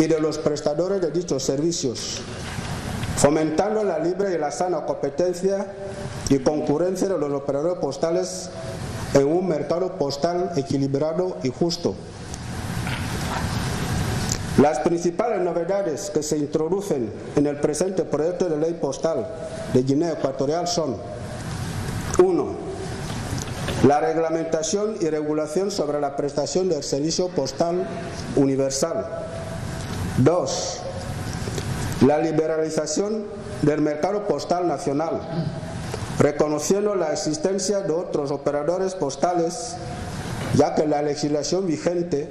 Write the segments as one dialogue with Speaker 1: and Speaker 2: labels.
Speaker 1: y de los prestadores de dichos servicios, fomentando la libre y la sana competencia y concurrencia de los operadores postales en un mercado postal equilibrado y justo. Las principales novedades que se introducen en el presente proyecto de ley postal de Guinea Ecuatorial son: 1. La reglamentación y regulación sobre la prestación del servicio postal universal. 2. La liberalización del mercado postal nacional, reconociendo la existencia de otros operadores postales, ya que la legislación vigente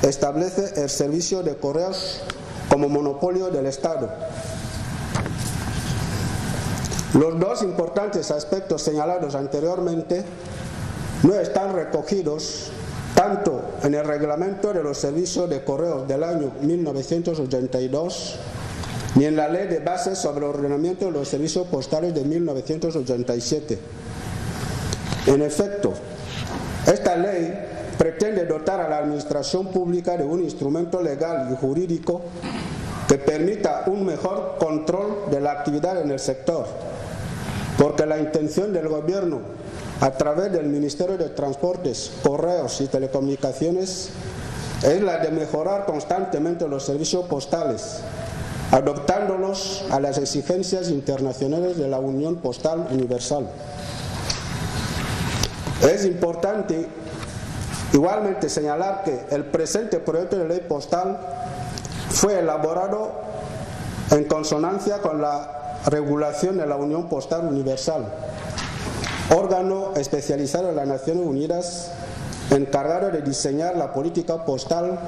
Speaker 1: establece el servicio de correos como monopolio del Estado. Los dos importantes aspectos señalados anteriormente no están recogidos tanto en el reglamento de los servicios de correos del año 1982 ni en la Ley de Bases sobre el ordenamiento de los servicios postales de 1987. En efecto, esta ley pretende dotar a la administración pública de un instrumento legal y jurídico que permita un mejor control de la actividad en el sector, porque la intención del gobierno a través del Ministerio de Transportes, Correos y Telecomunicaciones es la de mejorar constantemente los servicios postales, adoptándolos a las exigencias internacionales de la Unión Postal Universal. Es importante igualmente señalar que el presente proyecto de ley postal fue elaborado en consonancia con la regulación de la Unión Postal Universal, órgano especializado de las Naciones Unidas encargado de diseñar la política postal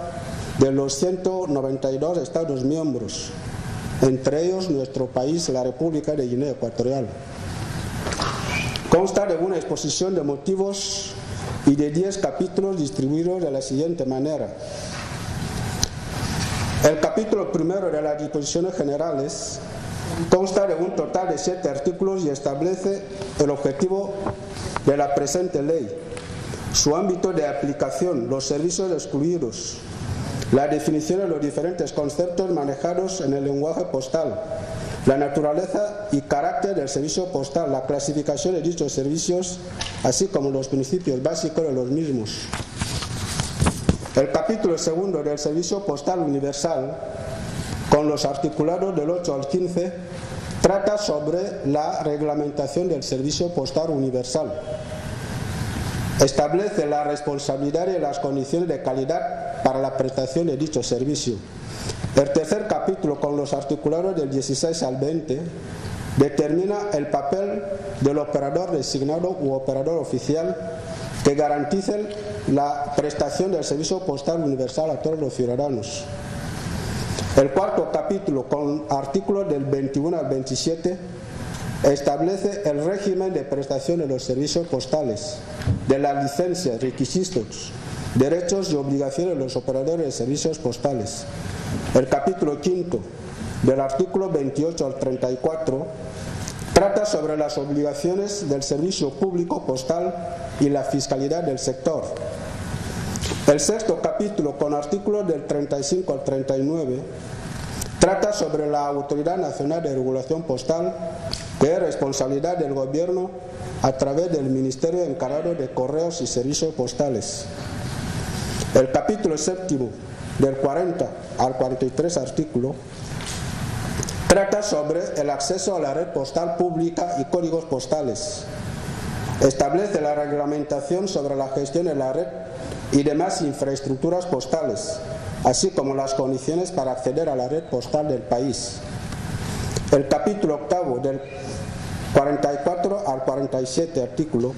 Speaker 1: de los 192 Estados miembros, entre ellos nuestro país, la República de Guinea Ecuatorial. Consta de una exposición de motivos y de 10 capítulos distribuidos de la siguiente manera. El capítulo primero de las disposiciones generales consta de un total de 7 artículos y establece el objetivo de la presente ley, su ámbito de aplicación, los servicios excluidos, la definición de los diferentes conceptos manejados en el lenguaje postal, la naturaleza y carácter del servicio postal, la clasificación de dichos servicios, así como los principios básicos de los mismos. El capítulo segundo del servicio postal universal, con los articulados del 8 al 15, trata sobre la reglamentación del servicio postal universal. Establece la responsabilidad y las condiciones de calidad para la prestación de dicho servicio. El tercer capítulo, con los articulados del 16 al 20, determina el papel del operador designado u operador oficial que garantice la prestación del servicio postal universal a todos los ciudadanos. El cuarto capítulo, con artículos del 21 al 27, establece el régimen de prestación de los servicios postales, de las licencias, requisitos, derechos y obligaciones de los operadores de servicios postales. El capítulo quinto, del artículo 28 al 34, trata sobre las obligaciones del servicio público postal y la fiscalidad del sector. El sexto capítulo, con artículos del 35 al 39, trata sobre la Autoridad Nacional de Regulación Postal, que es responsabilidad del gobierno a través del Ministerio encargado de Correos y Servicios Postales. El capítulo séptimo, del 40 al 43 artículo, trata sobre el acceso a la red postal pública y códigos postales. Establece la reglamentación sobre la gestión de la red y demás infraestructuras postales, así como las condiciones para acceder a la red postal del país. El capítulo octavo, del 44 al 47 artículo,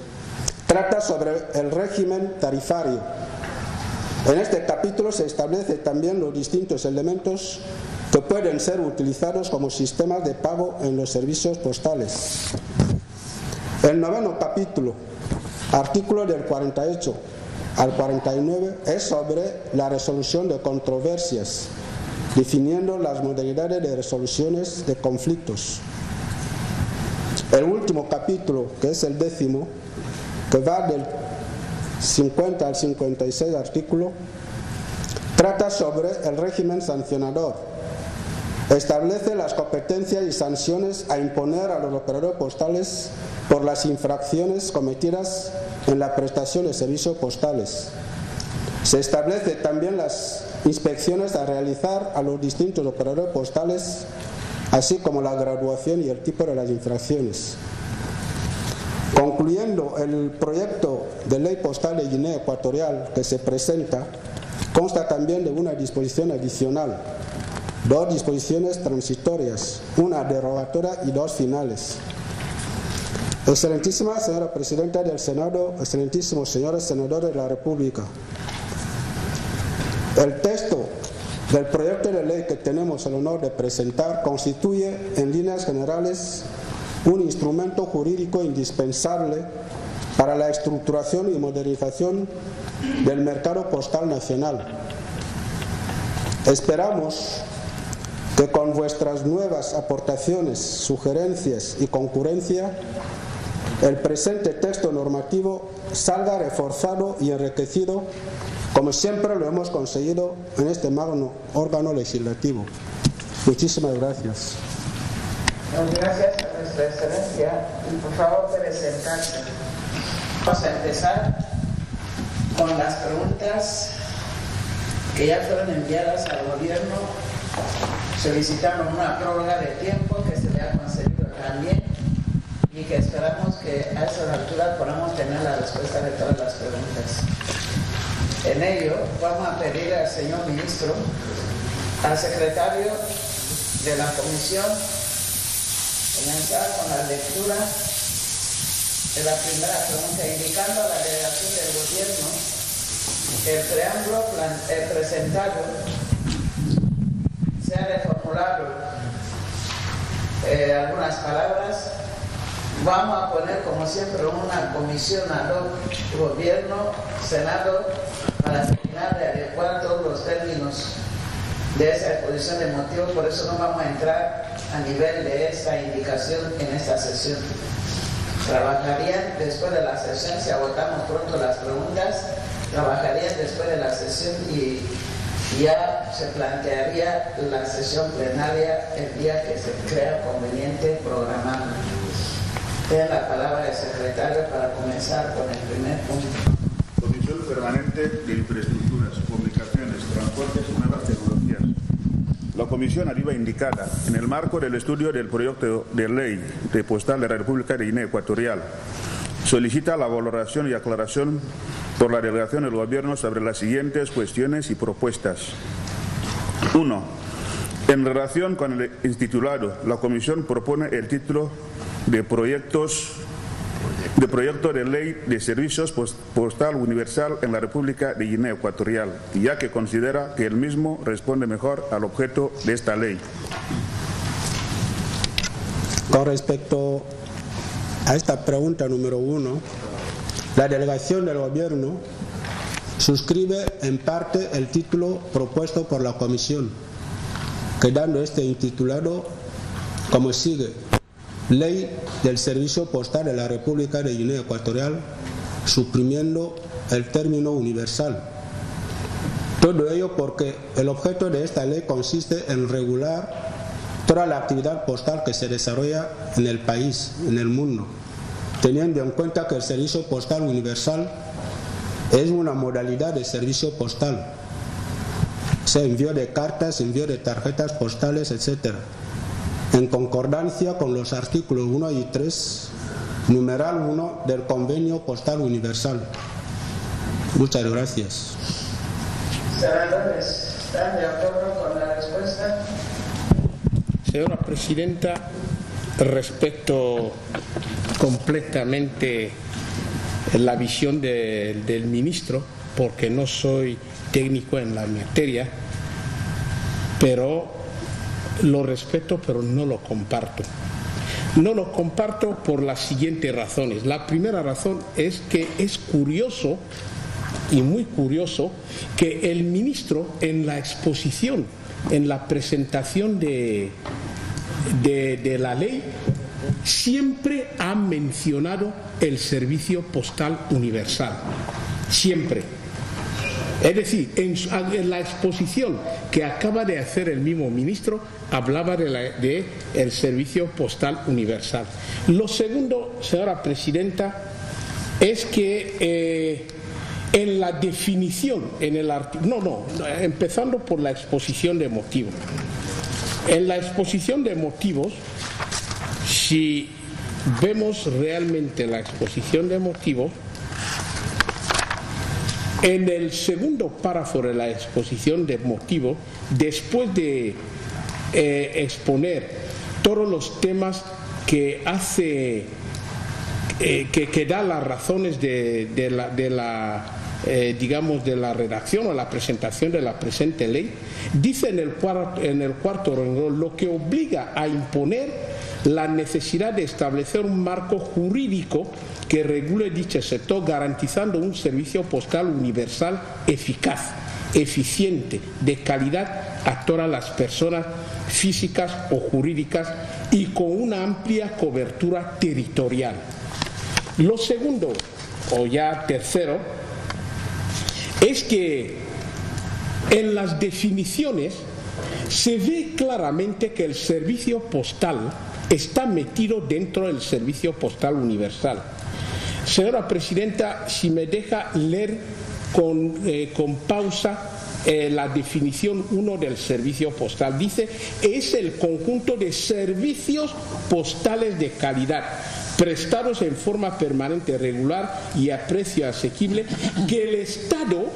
Speaker 1: trata sobre el régimen tarifario. En este capítulo se establece también los distintos elementos que pueden ser utilizados como sistemas de pago en los servicios postales. El noveno capítulo, artículo del 48 al 49, es sobre la resolución de controversias, definiendo las modalidades de resoluciones de conflictos. El último capítulo, que es el 10º, que va del 50 al 56 artículo, Trata sobre el régimen sancionador. Establece las competencias y sanciones a imponer a los operadores postales por las infracciones cometidas en la prestación de servicios postales. Se establece también las inspecciones a realizar a los distintos operadores postales, así como la graduación y el tipo de las infracciones. Concluyendo, el proyecto de ley postal de Guinea Ecuatorial que se presenta consta también de una disposición adicional, dos disposiciones transitorias, una derogatoria y dos finales. Excelentísima señora Presidenta del Senado, excelentísimos señores senadores de la República, el texto del proyecto de ley que tenemos el honor de presentar constituye, en líneas generales, un instrumento jurídico indispensable para la estructuración y modernización del mercado postal nacional. Esperamos que con vuestras nuevas aportaciones, sugerencias y concurrencia, el presente texto normativo salga reforzado y enriquecido, como siempre lo hemos conseguido en este magno órgano legislativo. Muchísimas gracias.
Speaker 2: Gracias a nuestra excelencia y por favor presentarse. Vamos a empezar con las preguntas que ya fueron enviadas al gobierno solicitando una prórroga de tiempo que se le ha concedido también y que esperamos que a esa altura podamos tener la respuesta de todas las preguntas. En ello vamos a pedir al señor ministro, al secretario de la comisión, comenzar con la lectura de la primera pregunta, indicando a la delegación del gobierno que el preámbulo presentado se ha reformulado algunas palabras. Vamos a poner, como siempre, una comisión ad hoc, gobierno, senado, para terminar de adecuar todos los términos de esa exposición de motivos. Por eso no vamos a entrar a nivel de esa indicación en esta sesión. Trabajarían después de la sesión, si agotamos pronto las preguntas, trabajarían después de la sesión y ya se plantearía la sesión plenaria el día que se crea conveniente programado. Tiene la palabra el secretario para comenzar con el primer punto.
Speaker 3: Comisión Permanente de Infraestructuras, Comunicaciones, Transportes y Nuevas Tecnologías. La comisión arriba indicada, en el marco del estudio del proyecto de ley de postal de la República de Guinea Ecuatorial, solicita la valoración y aclaración por la delegación del Gobierno sobre las siguientes cuestiones y propuestas. 1. En relación con el intitulado, la comisión propone el título de proyecto de ley de servicios postal universal en la República de Guinea Ecuatorial, ya que considera que el mismo responde mejor al objeto de esta ley.
Speaker 1: Con respecto a esta pregunta número 1, la delegación del Gobierno suscribe en parte el título propuesto por la Comisión, quedando este intitulado como sigue: Ley del Servicio Postal de la República de Guinea Ecuatorial, suprimiendo el término universal. Todo ello porque el objeto de esta ley consiste en regular toda la actividad postal que se desarrolla en el país, en el mundo, teniendo en cuenta que el servicio postal universal es una modalidad de servicio postal, sea envío de cartas, envío de tarjetas postales, etc., en concordancia con los artículos 1 y 3, numeral 1 del Convenio Postal Universal. Muchas gracias.
Speaker 2: Senadores, ¿están de acuerdo con la respuesta?
Speaker 4: Señora Presidenta, respeto completamente la visión del ministro, porque no soy técnico en la materia, pero lo respeto, pero no lo comparto. No lo comparto por las siguientes razones. La primera razón es que es curioso, y muy curioso, que el ministro en la exposición, en la presentación de la ley, siempre ha mencionado el servicio postal universal. Siempre. Es decir, en la exposición que acaba de hacer el mismo ministro, hablaba de el servicio postal universal. Lo segundo, señora presidenta, es que en la definición, en el artículo, empezando por la exposición de motivos. En la exposición de motivos, si vemos realmente la exposición de motivos, en el segundo párrafo de la exposición de motivos, después de exponer todos los temas que hace, que da las razones de la redacción o la presentación de la presente ley, dice en el cuarto renglón lo que obliga a imponer la necesidad de establecer un marco jurídico que regule dicho sector, garantizando un servicio postal universal eficaz, eficiente, de calidad a todas las personas físicas o jurídicas y con una amplia cobertura territorial. Lo segundo, o ya tercero, es que en las definiciones se ve claramente que el servicio postal está metido dentro del servicio postal universal. Señora presidenta, si me deja leer con pausa la definición 1 del servicio postal. Dice, es el conjunto de servicios postales de calidad prestados en forma permanente, regular y a precio asequible que el Estado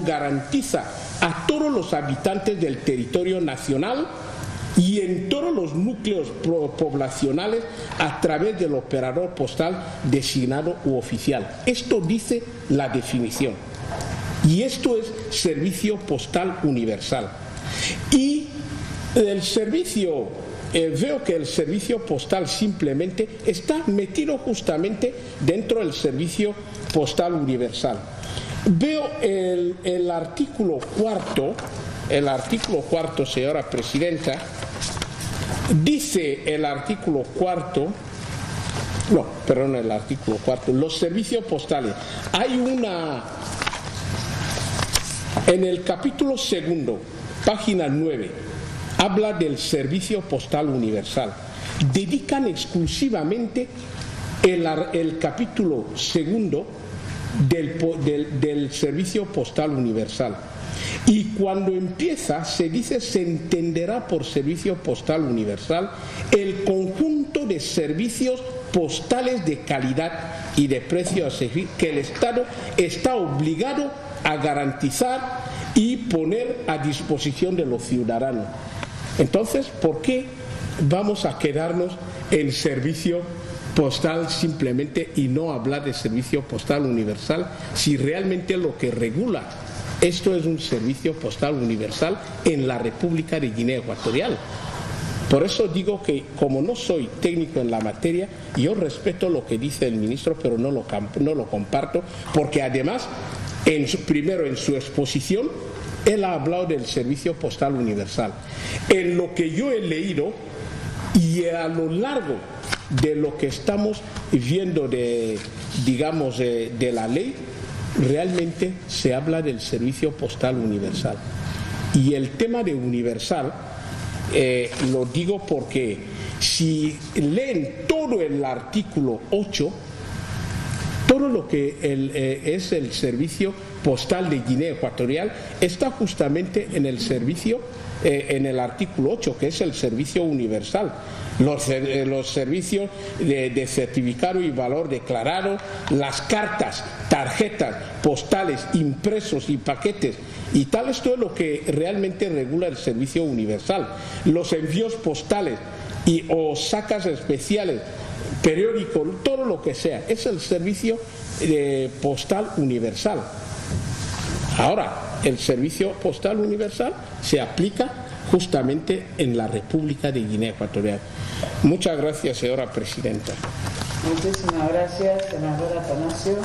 Speaker 4: garantiza a todos los habitantes del territorio nacional y en todos los núcleos poblacionales a través del operador postal designado u oficial. Esto dice la definición. Y esto es servicio postal universal. Y el servicio, veo que el servicio postal simplemente está metido justamente dentro del servicio postal universal. Veo el artículo cuarto, señora presidenta, dice el artículo cuarto, los servicios postales. Hay en el capítulo segundo, página 9, habla del servicio postal universal. Dedican exclusivamente el capítulo segundo del servicio postal universal. Y cuando empieza, se dice, se entenderá por servicio postal universal el conjunto de servicios postales de calidad y de precio asequible que el Estado está obligado a garantizar y poner a disposición de los ciudadanos. Entonces, ¿por qué vamos a quedarnos en servicio postal simplemente y no hablar de servicio postal universal si realmente lo que regula esto es un servicio postal universal en la República de Guinea Ecuatorial? Por eso digo que, como no soy técnico en la materia, yo respeto lo que dice el ministro, pero no lo comparto, porque además, primero en su exposición, él ha hablado del servicio postal universal. En lo que yo he leído y a lo largo de lo que estamos viendo de la ley, realmente se habla del servicio postal universal. Y el tema de universal, lo digo porque si leen todo el artículo 8, todo lo que es el servicio postal de Guinea Ecuatorial está justamente en el servicio, en el artículo 8, que es el servicio universal. Los servicios de certificado y valor declarado, las cartas, tarjetas postales, impresos y paquetes y tal, esto es lo que realmente regula el servicio universal. Los envíos postales o sacas especiales, periódicos, todo lo que sea, es el servicio postal universal. Ahora, el servicio postal universal se aplica justamente en la República de Guinea Ecuatorial. Muchas gracias, señora presidenta.
Speaker 2: Muchísimas gracias, senador Atanasio.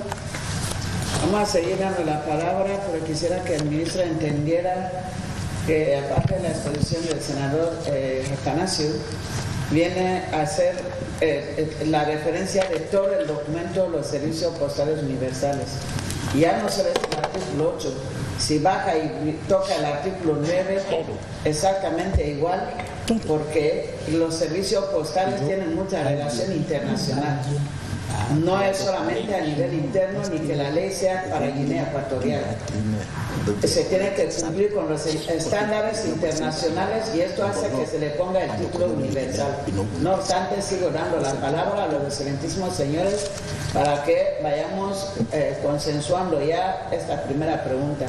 Speaker 2: Vamos a seguir dando la palabra, pero quisiera que el ministro entendiera que, aparte de la exposición del senador Atanasio, viene a hacer la referencia de todo el documento de los servicios postales universales. Ya no solo es el artículo artículo 8. Si baja y toca el artículo 9, exactamente igual, porque los servicios postales tienen mucha relación internacional. No es solamente a nivel interno ni que la ley sea para Guinea Ecuatorial. Se tiene que cumplir con los estándares internacionales y esto hace que se le ponga el título universal. No obstante, sigo dando la palabra a los excelentísimos señores para que vayamos consensuando ya esta primera pregunta.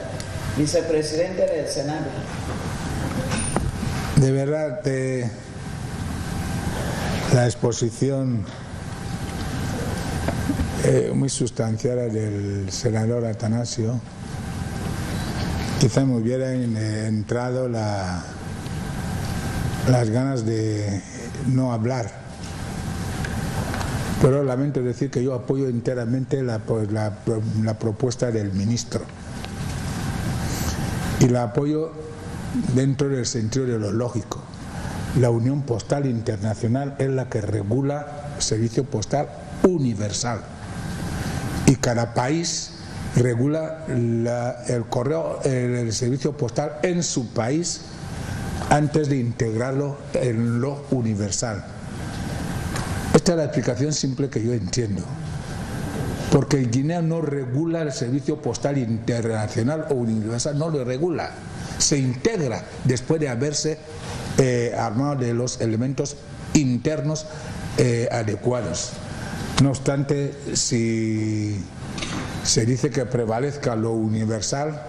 Speaker 2: Vicepresidente del Senado.
Speaker 5: De verdad, la exposición muy sustanciada del senador Atanasio, quizá me hubieran entrado las ganas de no hablar, pero lamento decir que yo apoyo enteramente la propuesta del ministro y la apoyo dentro del sentido de lo lógico. La Unión Postal Internacional es la que regula el servicio postal universal y cada país regula el servicio postal en su país antes de integrarlo en lo universal. Esta es la explicación simple que yo entiendo, porque Guinea no regula el servicio postal internacional o universal, no lo regula, se integra después de haberse armado de los elementos internos adecuados. No obstante, si se dice que prevalezca lo universal,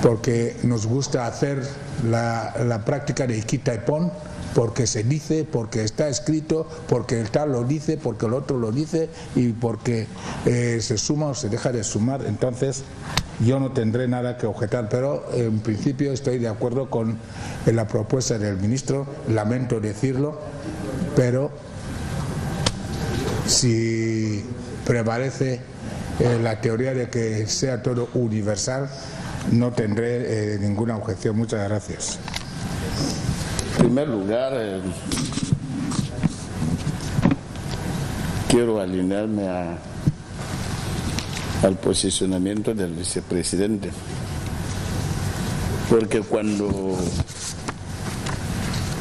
Speaker 5: porque nos gusta hacer la práctica de quita y pon, porque se dice, porque está escrito, porque el tal lo dice, porque el otro lo dice y porque se suma o se deja de sumar, entonces yo no tendré nada que objetar, pero en principio estoy de acuerdo con la propuesta del ministro, lamento decirlo, pero si prevalece la teoría de que sea todo universal, no tendré ninguna objeción. Muchas gracias.
Speaker 6: En primer lugar, quiero alinearme al posicionamiento del vicepresidente, porque cuando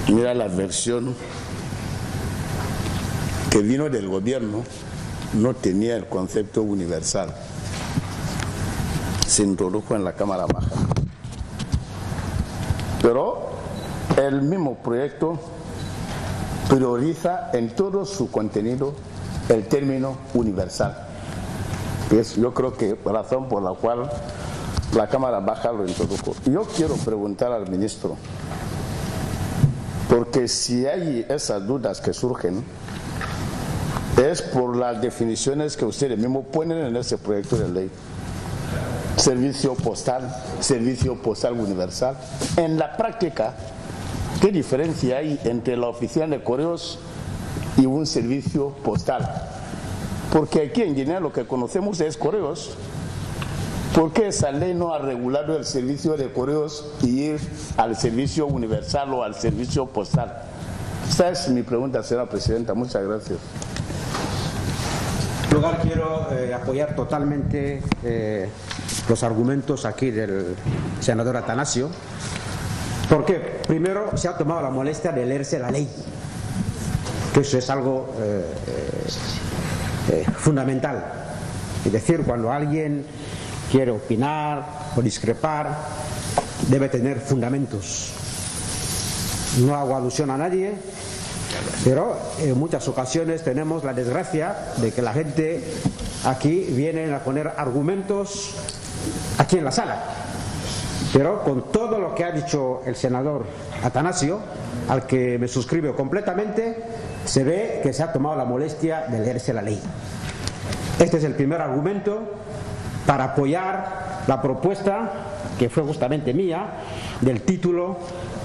Speaker 6: mira la versión que vino del gobierno, no tenía el concepto universal, se introdujo en la Cámara Baja, pero el mismo proyecto prioriza en todo su contenido el término universal. Yo creo que razón por la cual la Cámara Baja lo introdujo. Yo quiero preguntar al ministro, porque si hay esas dudas que surgen, es por las definiciones que ustedes mismos ponen en ese proyecto de ley. Servicio postal universal. En la práctica, ¿qué diferencia hay entre la oficina de correos y un servicio postal? Porque aquí en Guinea lo que conocemos es correos. ¿Por qué esa ley no ha regulado el servicio de correos y ir al servicio universal o al servicio postal? Esa es mi pregunta, señora presidenta. Muchas gracias.
Speaker 7: En primer lugar, quiero apoyar totalmente los argumentos aquí del senador Atanasio, porque primero se ha tomado la molestia de leerse la ley, que eso es algo fundamental. Es decir, cuando alguien quiere opinar o discrepar, debe tener fundamentos. No hago alusión a nadie, pero en muchas ocasiones tenemos la desgracia de que la gente aquí viene a poner argumentos aquí en la sala, pero con todo lo que ha dicho el senador Atanasio, al que me suscribo completamente, se ve que se ha tomado la molestia de leerse la ley. Este es el primer argumento para apoyar la propuesta, que fue justamente mía, del título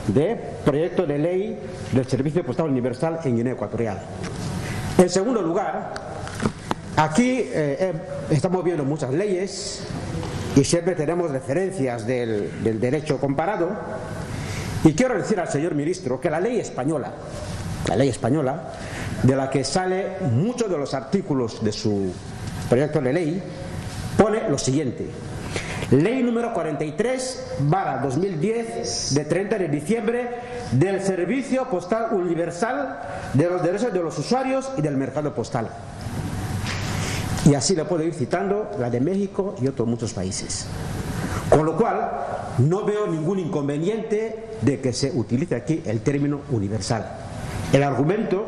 Speaker 7: de proyecto de ley del Servicio Postal Universal en Guinea Ecuatorial. En segundo lugar, aquí estamos viendo muchas leyes y siempre tenemos referencias del derecho comparado, y quiero decir al señor ministro que la ley española, de la que sale muchos de los artículos de su proyecto de ley, pone lo siguiente: Ley número 43/2010 de 30 de diciembre del Servicio Postal Universal, de los derechos de los usuarios y del mercado postal. Y así le puedo ir citando la de México y otros muchos países. Con lo cual, no veo ningún inconveniente de que se utilice aquí el término universal. El argumento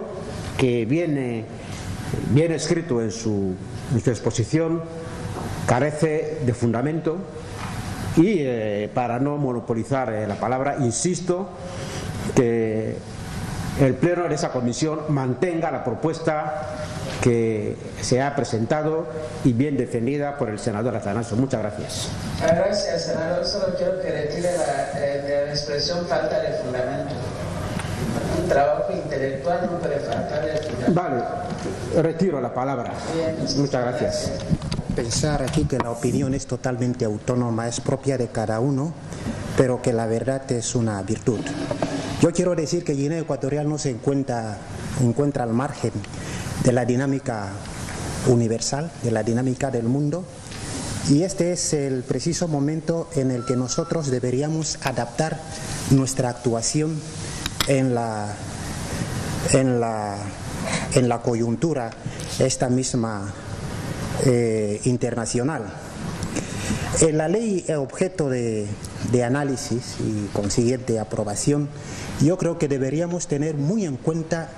Speaker 7: que viene escrito en su exposición carece de fundamento y para no monopolizar la palabra, insisto que el pleno de esa comisión mantenga la propuesta que se ha presentado y bien defendida por el senador Atanasio. Muchas gracias.
Speaker 2: Gracias, senador. Solo quiero que retire la expresión falta de fundamento. Un trabajo intelectual no puede faltar de fundamento.
Speaker 7: Vale, retiro la palabra.
Speaker 2: Bien,
Speaker 7: muchas gracias.
Speaker 8: Pensar aquí que la opinión es totalmente autónoma, es propia de cada uno, pero que la verdad es una virtud. Yo quiero decir que Guinea Ecuatorial no se encuentra al margen de la dinámica universal, de la dinámica del mundo, y este es el preciso momento en el que nosotros deberíamos adaptar nuestra actuación en la coyuntura esta misma internacional. La ley objeto de análisis y consiguiente aprobación, yo creo que deberíamos tener muy en cuenta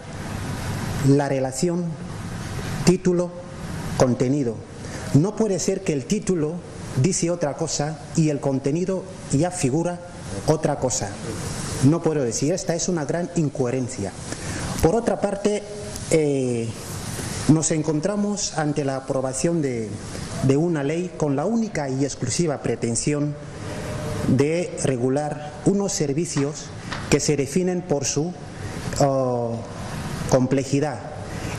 Speaker 8: la relación título-contenido. No puede ser que el título dice otra cosa y el contenido ya figura otra cosa. No puedo decir, esta es una gran incoherencia. Por otra parte, nos encontramos ante la aprobación de una ley con la única y exclusiva pretensión de regular unos servicios que se definen por su complejidad,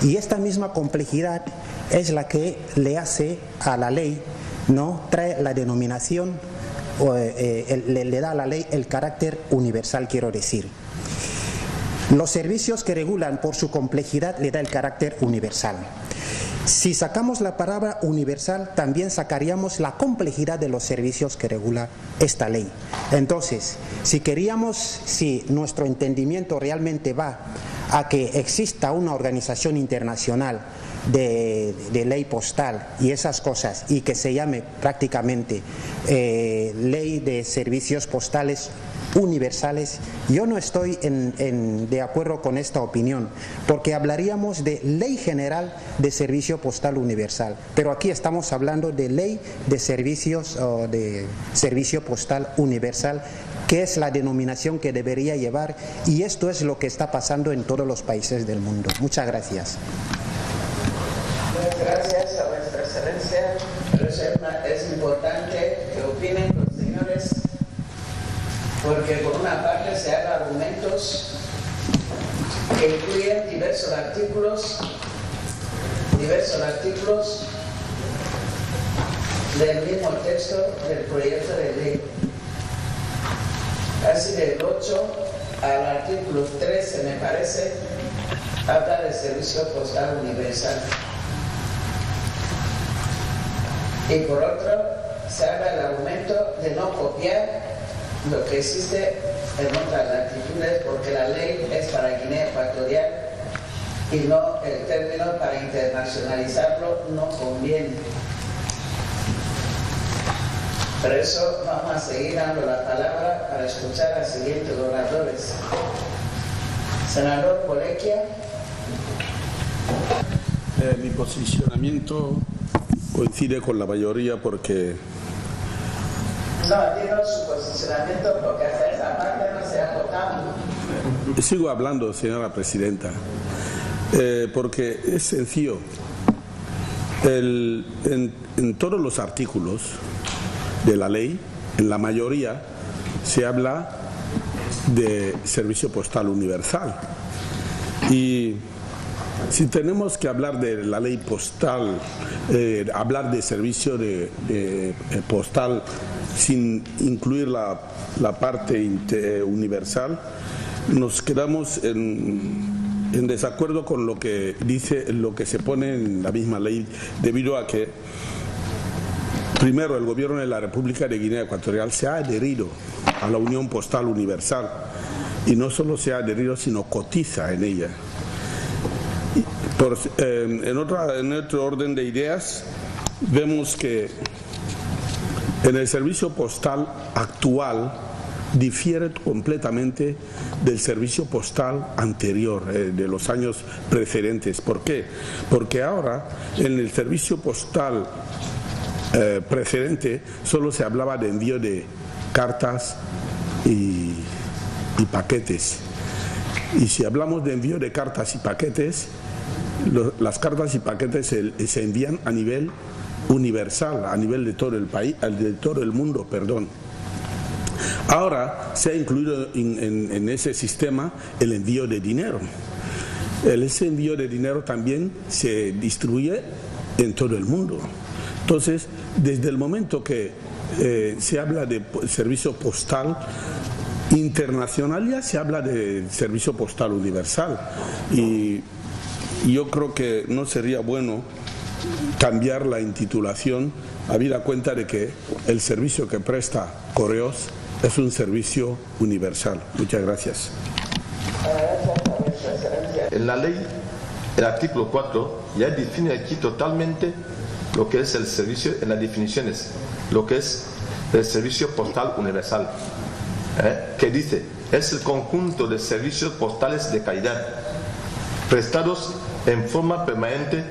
Speaker 8: y esta misma complejidad es la que le hace a la ley, ¿no?, trae la denominación, le da a la ley el carácter universal, quiero decir. Los servicios que regulan por su complejidad le da el carácter universal. Si sacamos la palabra universal, también sacaríamos la complejidad de los servicios que regula esta ley. Entonces, si nuestro entendimiento realmente va a que exista una organización internacional de ley postal y esas cosas, y que se llame prácticamente ley de servicios postales universales, yo no estoy de acuerdo con esta opinión, porque hablaríamos de ley general de servicio postal universal, pero aquí estamos hablando de ley de servicios de servicio postal universal, que es la denominación que debería llevar, y esto es lo que está pasando en todos los países del mundo. Muchas gracias.
Speaker 2: Gracias a vuestra excelencia, pero es importante que opinen los señores, porque por una parte se hagan argumentos que incluyen diversos artículos del mismo texto del proyecto de ley. Así del 8 al artículo 13, me parece, habla de servicio postal universal. Y por otro, se habla del argumento de no copiar lo que existe en otras latitudes, porque la ley es para Guinea Ecuatorial y no el término para internacionalizarlo no conviene. Por eso vamos a seguir dando la palabra para escuchar a los siguientes oradores. Senador Bolequia.
Speaker 4: Mi posicionamiento coincide con la mayoría porque...
Speaker 2: No, digo su posicionamiento porque hasta esa parte no se ha votado.
Speaker 4: Sigo hablando, señora presidenta, porque es sencillo. En todos los artículos de la ley, en la mayoría, se habla de servicio postal universal. Y si tenemos que hablar de la ley postal, hablar de servicio de postal sin incluir la parte universal, nos quedamos en desacuerdo con lo que dice, lo que se pone en la misma ley, debido a que
Speaker 9: Primero, el gobierno de la República de Guinea Ecuatorial se ha adherido a la Unión Postal Universal y no solo se ha adherido, sino cotiza en ella. En otro orden de ideas, vemos que en el servicio postal actual difiere completamente del servicio postal anterior, de los años precedentes. ¿Por qué? Porque ahora en el servicio postal precedente solo se hablaba de envío de cartas y paquetes. Y si hablamos de envío de cartas y paquetes, las cartas y paquetes se envían a nivel universal, a nivel de todo el país, de todo el mundo, perdón. Ahora se ha incluido en ese sistema el envío de dinero. Ese envío de dinero también se distribuye en todo el mundo. Entonces, desde el momento que se habla de servicio postal internacional, ya se habla de servicio postal universal. Y yo creo que no sería bueno cambiar la intitulación, habida cuenta de que el servicio que presta Correos es un servicio universal. Muchas gracias.
Speaker 10: En la ley, el artículo 4 ya define aquí totalmente lo que es el servicio, en las definiciones, lo que es el servicio postal universal, que dice, es el conjunto de servicios postales de calidad, prestados en forma permanente,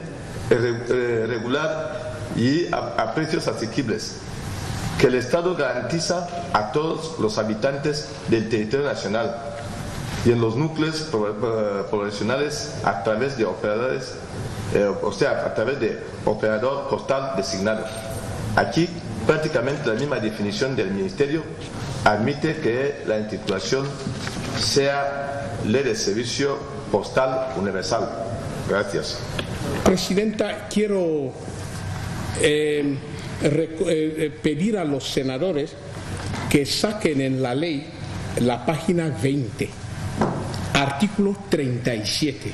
Speaker 10: regular y a precios asequibles, que el Estado garantiza a todos los habitantes del territorio nacional y en los núcleos poblacionales a través de operadores, a través de operador postal designado. Aquí prácticamente la misma definición del Ministerio admite que la intitulación sea Ley de Servicio Postal Universal. Gracias.
Speaker 4: Presidenta, quiero pedir a los senadores que saquen en la ley la página 20, artículo 37.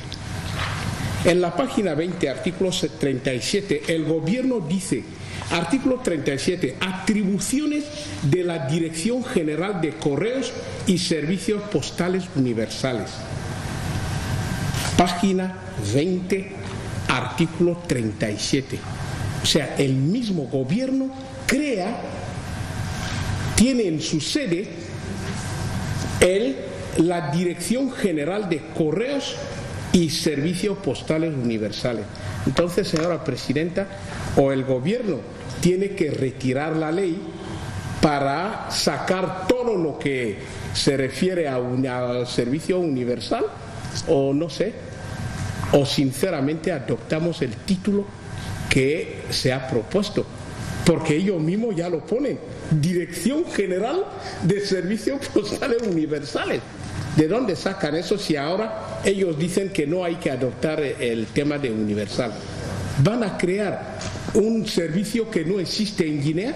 Speaker 4: En la página 20, artículo 37, el gobierno dice, artículo 37, atribuciones de la Dirección General de Correos y Servicios Postales Universales. Página 20, artículo 37. O sea, el mismo gobierno tiene en su sede la Dirección General de Correos y Servicios Postales Universales. Entonces, señora presidenta, o el gobierno tiene que retirar la ley para sacar todo lo que se refiere al servicio universal, o no sé, o sinceramente adoptamos el título que se ha propuesto, porque ellos mismos ya lo ponen, Dirección General de Servicios Postales Universales. ¿De dónde sacan eso si ahora ellos dicen que no hay que adoptar el tema de universal? ¿Van a crear un servicio que no existe en Guinea?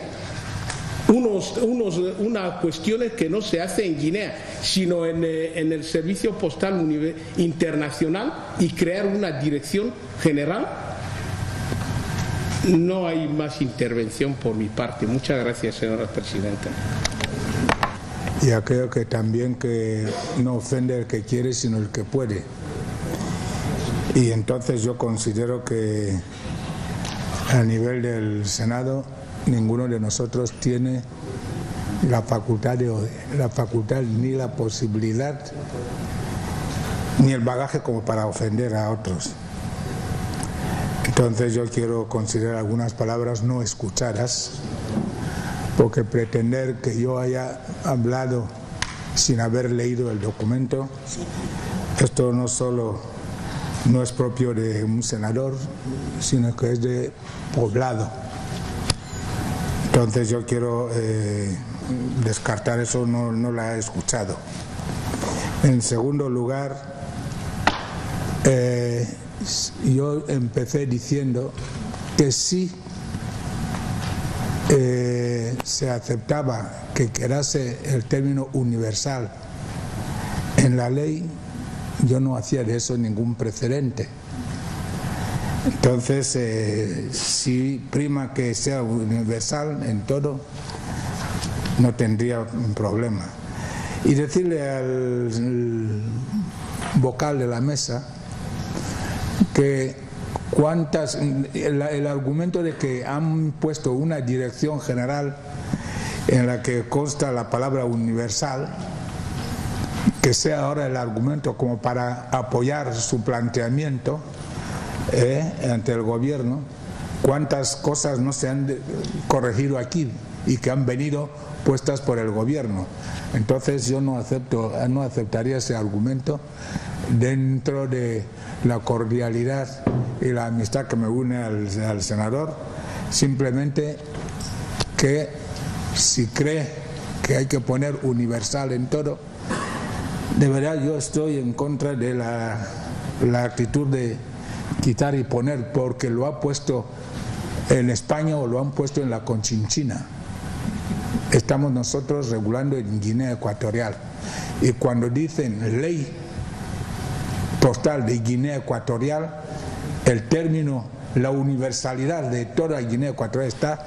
Speaker 4: Una cuestión que no se hace en Guinea, sino en el servicio postal internacional, y crear una dirección general. No hay más intervención por mi parte. Muchas gracias, señora presidenta.
Speaker 5: Ya creo que también que no ofende el que quiere, sino el que puede. Y entonces yo considero que a nivel del Senado ninguno de nosotros tiene la facultad ni la posibilidad ni el bagaje como para ofender a otros. Entonces yo quiero considerar algunas palabras no escuchadas, porque pretender que yo haya hablado sin haber leído el documento, esto no solo no es propio de un senador, sino que es de poblado. Entonces yo quiero descartar eso, no la he escuchado. En segundo lugar, yo empecé diciendo que sí se aceptaba que quedase el término universal en la ley, yo no hacía de eso ningún precedente. Entonces, si prima que sea universal en todo, no tendría un problema. Y decirle al vocal de la mesa que el argumento de que han puesto una dirección general en la que consta la palabra universal, que sea ahora el argumento como para apoyar su planteamiento ante el gobierno, cuántas cosas no se han corregido aquí y que han venido puestas por el gobierno. Entonces yo no aceptaría ese argumento dentro de la cordialidad y la amistad que me une al senador. Simplemente que si cree que hay que poner universal en todo, de verdad yo estoy en contra de la actitud de quitar y poner, porque lo ha puesto en España o lo han puesto en la Conchinchina. Estamos nosotros regulando en Guinea Ecuatorial, y cuando dicen ley postal de Guinea Ecuatorial, el término, la universalidad de toda Guinea Ecuatorial está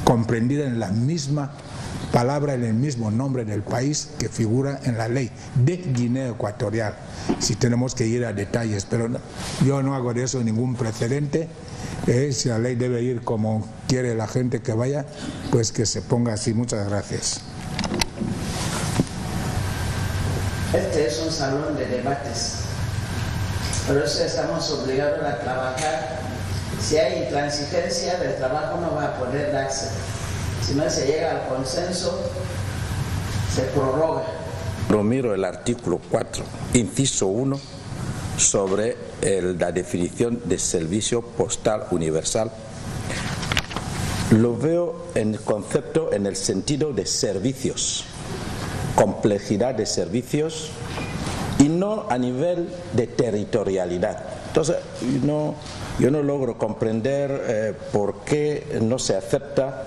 Speaker 5: comprendida en la misma palabra, en el mismo nombre del país que figura en la ley de Guinea Ecuatorial. Si tenemos que ir a detalles, pero no, yo no hago de eso ningún precedente. Si la ley debe ir como quiere la gente que vaya, pues que se ponga así. Muchas gracias.
Speaker 2: Este es un salón de debates, por eso estamos obligados a trabajar. Si hay intransigencia, del trabajo no va a poder darse. Si no se llega al consenso, se prorroga.
Speaker 11: Miro el artículo 4, inciso 1, sobre la definición de servicio postal universal. Lo veo en el concepto, en el sentido de servicios, complejidad de servicios, y no a nivel de territorialidad. Entonces, yo no logro comprender por qué no se acepta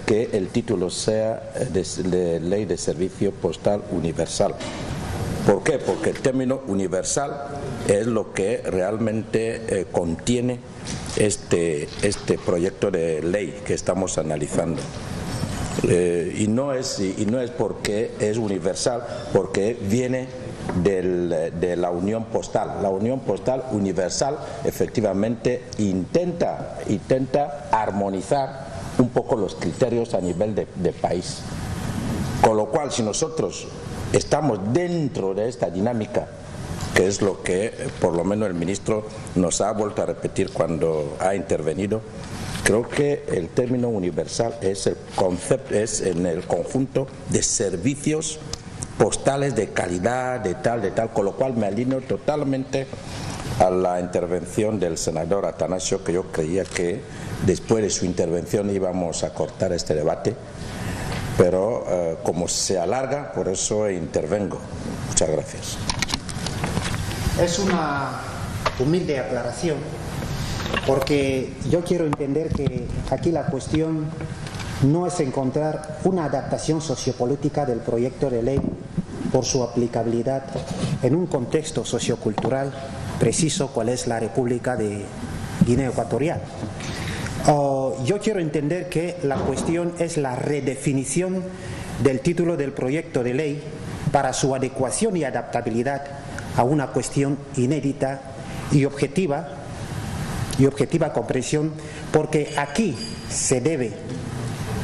Speaker 11: que el título sea de Ley de Servicio Postal Universal. ¿Por qué? Porque el término universal es lo que realmente contiene este proyecto de ley que estamos analizando. Y no es porque es universal, porque viene de la Unión Postal. La Unión Postal Universal efectivamente intenta armonizar un poco los criterios a nivel de país. Con lo cual, si nosotros estamos dentro de esta dinámica, que es lo que por lo menos el ministro nos ha vuelto a repetir cuando ha intervenido, creo que el término universal es el concepto, es en el conjunto de servicios postales de calidad, de tal, con lo cual me alineo totalmente a la intervención del senador Atanasio, que yo creía que después de su intervención íbamos a cortar este debate, pero como se alarga, por eso intervengo. Muchas gracias.
Speaker 8: Es una humilde aclaración, porque yo quiero entender que aquí la cuestión no es encontrar una adaptación sociopolítica del proyecto de ley por su aplicabilidad en un contexto sociocultural preciso, cual es la República de Guinea Ecuatorial. Yo quiero entender que la cuestión es la redefinición del título del proyecto de ley para su adecuación y adaptabilidad a una cuestión inédita y objetiva comprensión, porque aquí se debe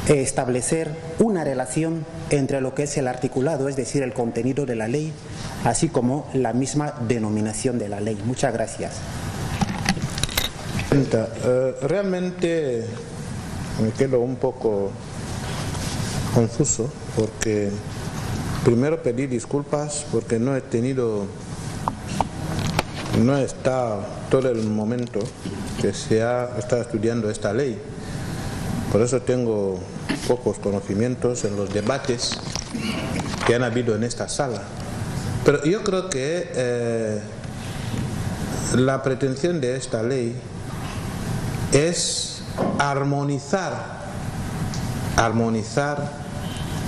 Speaker 8: establecer una relación entre lo que es el articulado, es decir, el contenido de la ley, así como la misma denominación de la ley. Muchas gracias.
Speaker 1: Realmente me quedo un poco confuso, porque primero pedí disculpas porque no he estado todo el momento que se ha estado estudiando esta ley. Por eso tengo pocos conocimientos en los debates que han habido en esta sala. Pero yo creo que la pretensión de esta ley es armonizar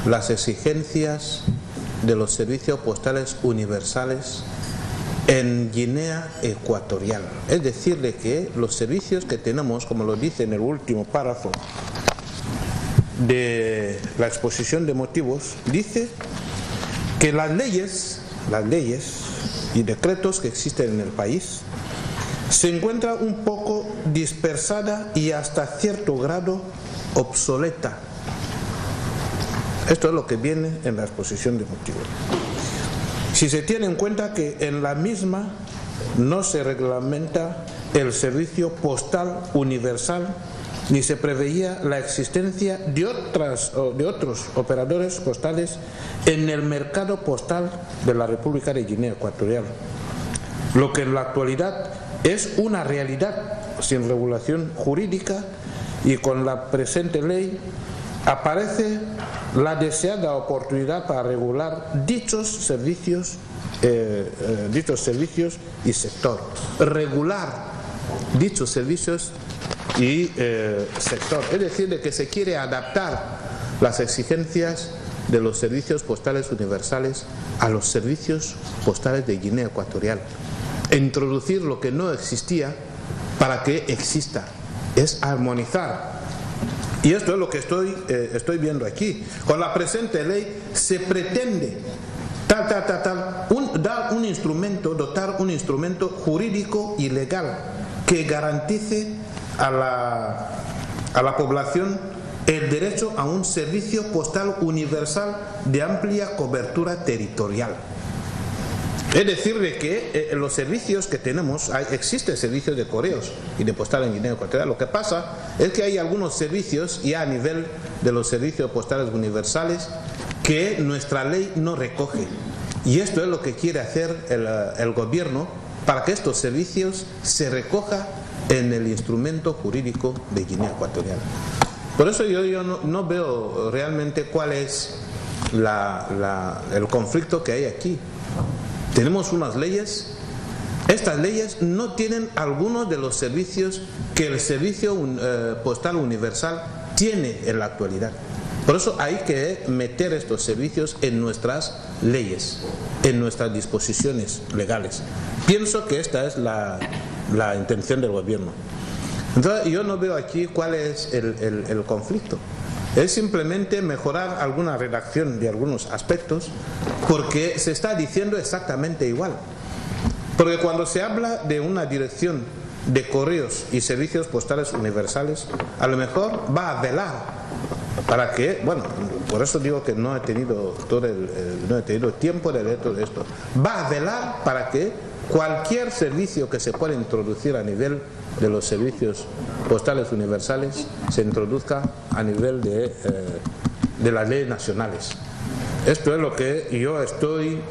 Speaker 1: las exigencias de los servicios postales universales
Speaker 4: en Guinea Ecuatorial. Es decir, de que los servicios que tenemos, como lo dice en el último párrafo de la exposición de motivos, dice que las leyes y decretos que existen en el país se encuentran un poco dispersada y hasta cierto grado obsoleta. Esto es lo que viene en la exposición de motivos. Si se tiene en cuenta que en la misma no se reglamenta el servicio postal universal ni se preveía la existencia de otros operadores postales en el mercado postal de la República de Guinea Ecuatorial, lo que en la actualidad es una realidad sin regulación jurídica, y con la presente ley aparece la deseada oportunidad para regular dichos servicios y sector. Regular dichos servicios y sector. Es decir, de que se quiere adaptar las exigencias de los servicios postales universales a los servicios postales de Guinea Ecuatorial. E introducir lo que no existía para que exista. Es armonizar. Y esto es lo que estoy viendo aquí. Con la presente ley se pretende dotar un instrumento jurídico y legal que garantice a la población el derecho a un servicio postal universal de amplia cobertura territorial. Es decir, de que los servicios que tenemos, existen servicios de correos y de postal en Guinea Ecuatorial. Lo que pasa es que hay algunos servicios ya a nivel de los servicios postales universales que nuestra ley no recoge. Y esto es lo que quiere hacer el gobierno para que estos servicios se recojan en el instrumento jurídico de Guinea Ecuatorial. Por eso yo no veo realmente cuál es el conflicto que hay aquí. Tenemos unas leyes, estas leyes no tienen algunos de los servicios que el servicio postal universal tiene en la actualidad. Por eso hay que meter estos servicios en nuestras leyes, en nuestras disposiciones legales. Pienso que esta es la intención del gobierno. Entonces yo no veo aquí cuál es el conflicto. Es simplemente mejorar alguna redacción de algunos aspectos, porque se está diciendo exactamente igual. Porque cuando se habla de una dirección de correos y servicios postales universales, a lo mejor va a velar para que, bueno, por eso digo que no he tenido tiempo de leer todo esto, va a velar para que cualquier servicio que se pueda introducir a nivel de los servicios postales universales se introduzca a nivel de las leyes nacionales. Esto es lo que yo estoy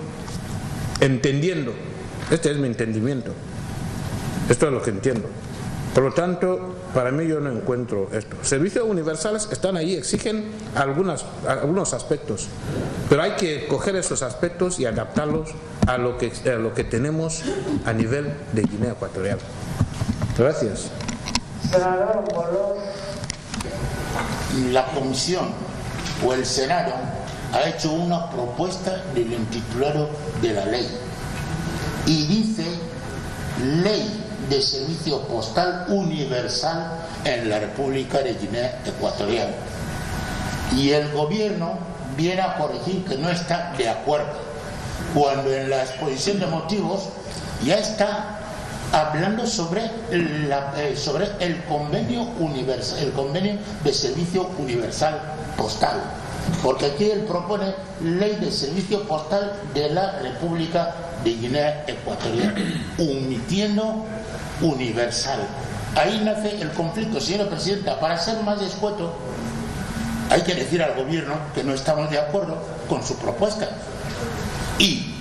Speaker 4: entendiendo. Este es mi entendimiento. Esto es lo que entiendo. Por lo tanto, para mí yo no encuentro esto. Servicios universales están ahí, exigen algunos aspectos, pero hay que coger esos aspectos y adaptarlos a lo que tenemos a nivel de Guinea Ecuatorial. Gracias.
Speaker 2: Senador Bolón.
Speaker 12: La Comisión o el Senado ha hecho una propuesta del intitulado de la ley y dice Ley de Servicio Postal Universal en la República de Guinea Ecuatorial, y el gobierno viene a corregir que no está de acuerdo, cuando en la exposición de motivos ya está hablando sobre el convenio universal, el convenio de servicio universal postal, porque aquí él propone Ley de Servicio Postal de la República de Guinea Ecuatorial, omitiendo universal. Ahí nace el conflicto, señora presidenta. Para ser más escueto, hay que decir al gobierno que no estamos de acuerdo con su propuesta y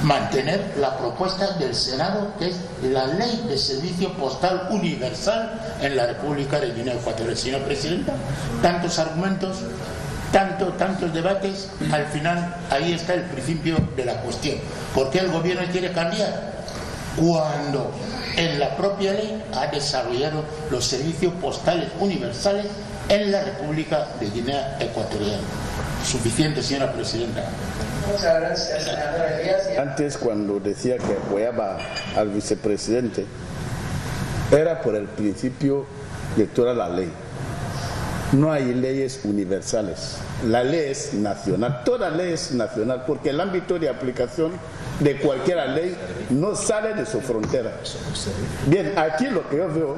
Speaker 12: mantener la propuesta del Senado, que es la Ley de Servicio Postal Universal en la República de Guinea Ecuatorial. Señora presidenta, tantos argumentos, tantos debates, al final ahí está el principio de la cuestión. ¿Por qué el gobierno quiere cambiar cuando en la propia ley ha desarrollado los servicios postales universales en la República de Guinea Ecuatorial? Suficiente, señora presidenta.
Speaker 2: Muchas gracias, senador Elías.
Speaker 6: Antes, cuando decía que apoyaba al vicepresidente, era por el principio de toda la ley. No hay leyes universales. La ley es nacional. Toda ley es nacional porque el ámbito de aplicación de cualquier ley no sale de su frontera. Bien, aquí lo que yo veo,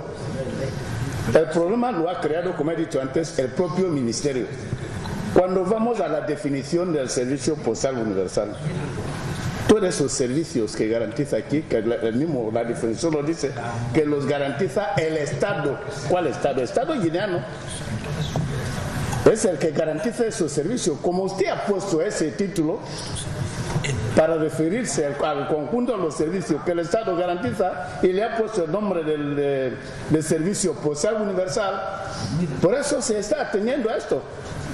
Speaker 6: el problema lo ha creado, como he dicho antes, el propio ministerio. Cuando vamos a la definición del servicio postal universal, todos esos servicios que garantiza aquí, que el mismo la definición lo dice, que los garantiza el Estado. ¿Cuál Estado? Estado guineano. Es el que garantiza esos servicios. Como usted ha puesto ese título para referirse al conjunto de los servicios que el Estado garantiza y le ha puesto el nombre del servicio postal universal, por eso se está teniendo esto.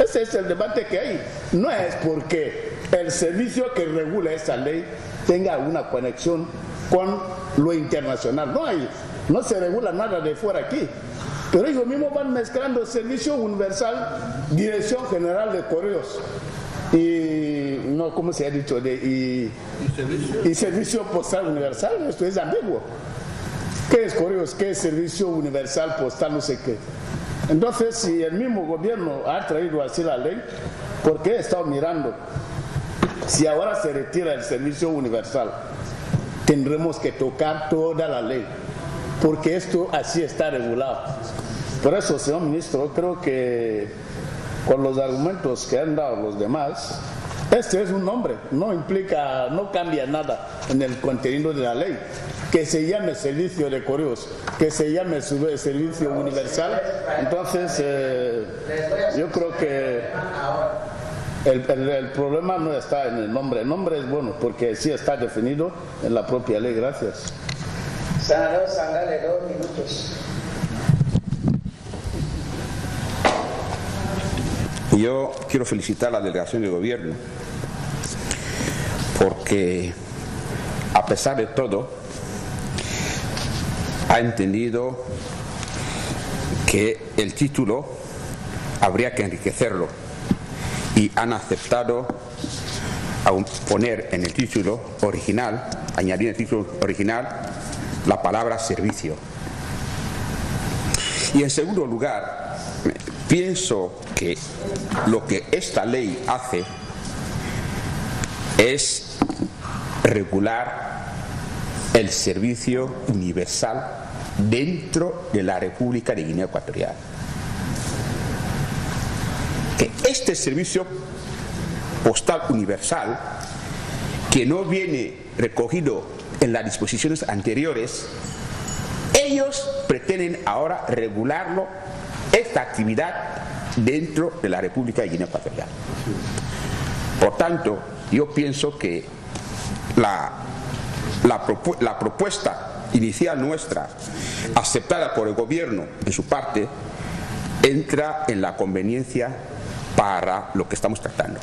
Speaker 6: Ese es el debate que hay. No es porque el servicio que regula esa ley tenga una conexión con lo internacional. No se regula nada de fuera aquí. Pero ellos mismos van mezclando servicio universal, Dirección General de Correos y no, ¿cómo se ha dicho? Y servicio postal universal. Esto es ambiguo. ¿Qué es correos? ¿Qué es servicio universal postal? No sé qué. Entonces, si el mismo gobierno ha traído así la ley, ¿por qué he estado mirando? Si ahora se retira el servicio universal, tendremos que tocar toda la ley, porque esto así está regulado. Por eso, señor ministro, creo que con los argumentos que han dado los demás, este es un nombre, no implica, no cambia nada en el contenido de la ley. Que se llame servicio de correos, que se llame servicio universal. Entonces, yo creo que el problema no está en el nombre. El nombre es bueno porque sí está definido en la propia ley. Gracias.
Speaker 2: Senador Sangale, 2 minutos.
Speaker 13: Yo quiero felicitar a la delegación de gobierno porque, a pesar de todo, ha entendido que el título habría que enriquecerlo y han aceptado poner en el título original, añadir en el título original la palabra servicio. Y en segundo lugar, pienso que lo que esta ley hace es regular el servicio universal dentro de la República de Guinea Ecuatorial. Que este servicio postal universal, que no viene recogido en las disposiciones anteriores, ellos pretenden ahora regularlo, esta actividad, dentro de la República de Guinea Ecuatorial. Por tanto, yo pienso que la propuesta inicial nuestra, aceptada por el gobierno en su parte, entra en la conveniencia para lo que estamos tratando.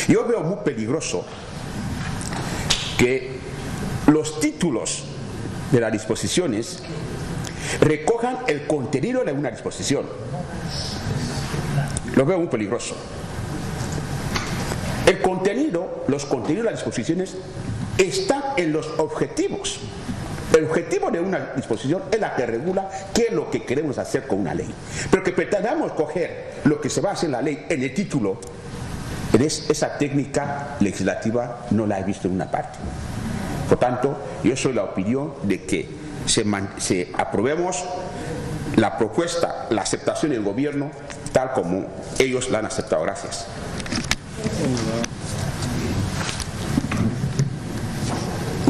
Speaker 13: Yo veo muy peligroso que los títulos de las disposiciones recojan el contenido de una disposición. Lo veo muy peligroso. El contenido, los contenidos de las disposiciones están en los objetivos. El objetivo de una disposición es la que regula qué es lo que queremos hacer con una ley. Pero que pretendamos coger lo que se va a hacer en la ley en el título, esa técnica legislativa no la he visto en una parte. Por tanto, yo soy la opinión de que se aprobemos la propuesta, la aceptación del gobierno tal como ellos la han aceptado. Gracias.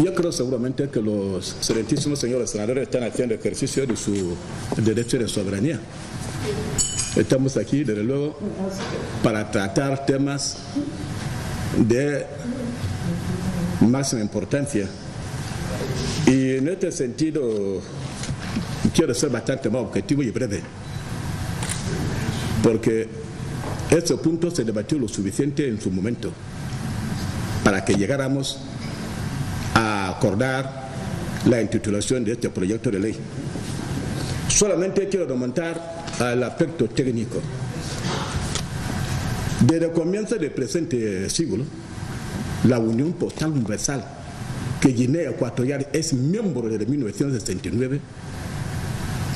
Speaker 14: Yo creo seguramente que los excelentísimos señores senadores están haciendo ejercicio de su derecho de soberanía. Estamos aquí, desde luego, para tratar temas de máxima importancia. Y en este sentido, quiero ser bastante más objetivo y breve, porque este punto se debatió lo suficiente en su momento para que llegáramos a acordar la intitulación de este proyecto de ley. Solamente quiero remontar al aspecto técnico. Desde el comienzo del presente siglo, la Unión Postal Universal, que Guinea Ecuatorial es miembro desde 1969,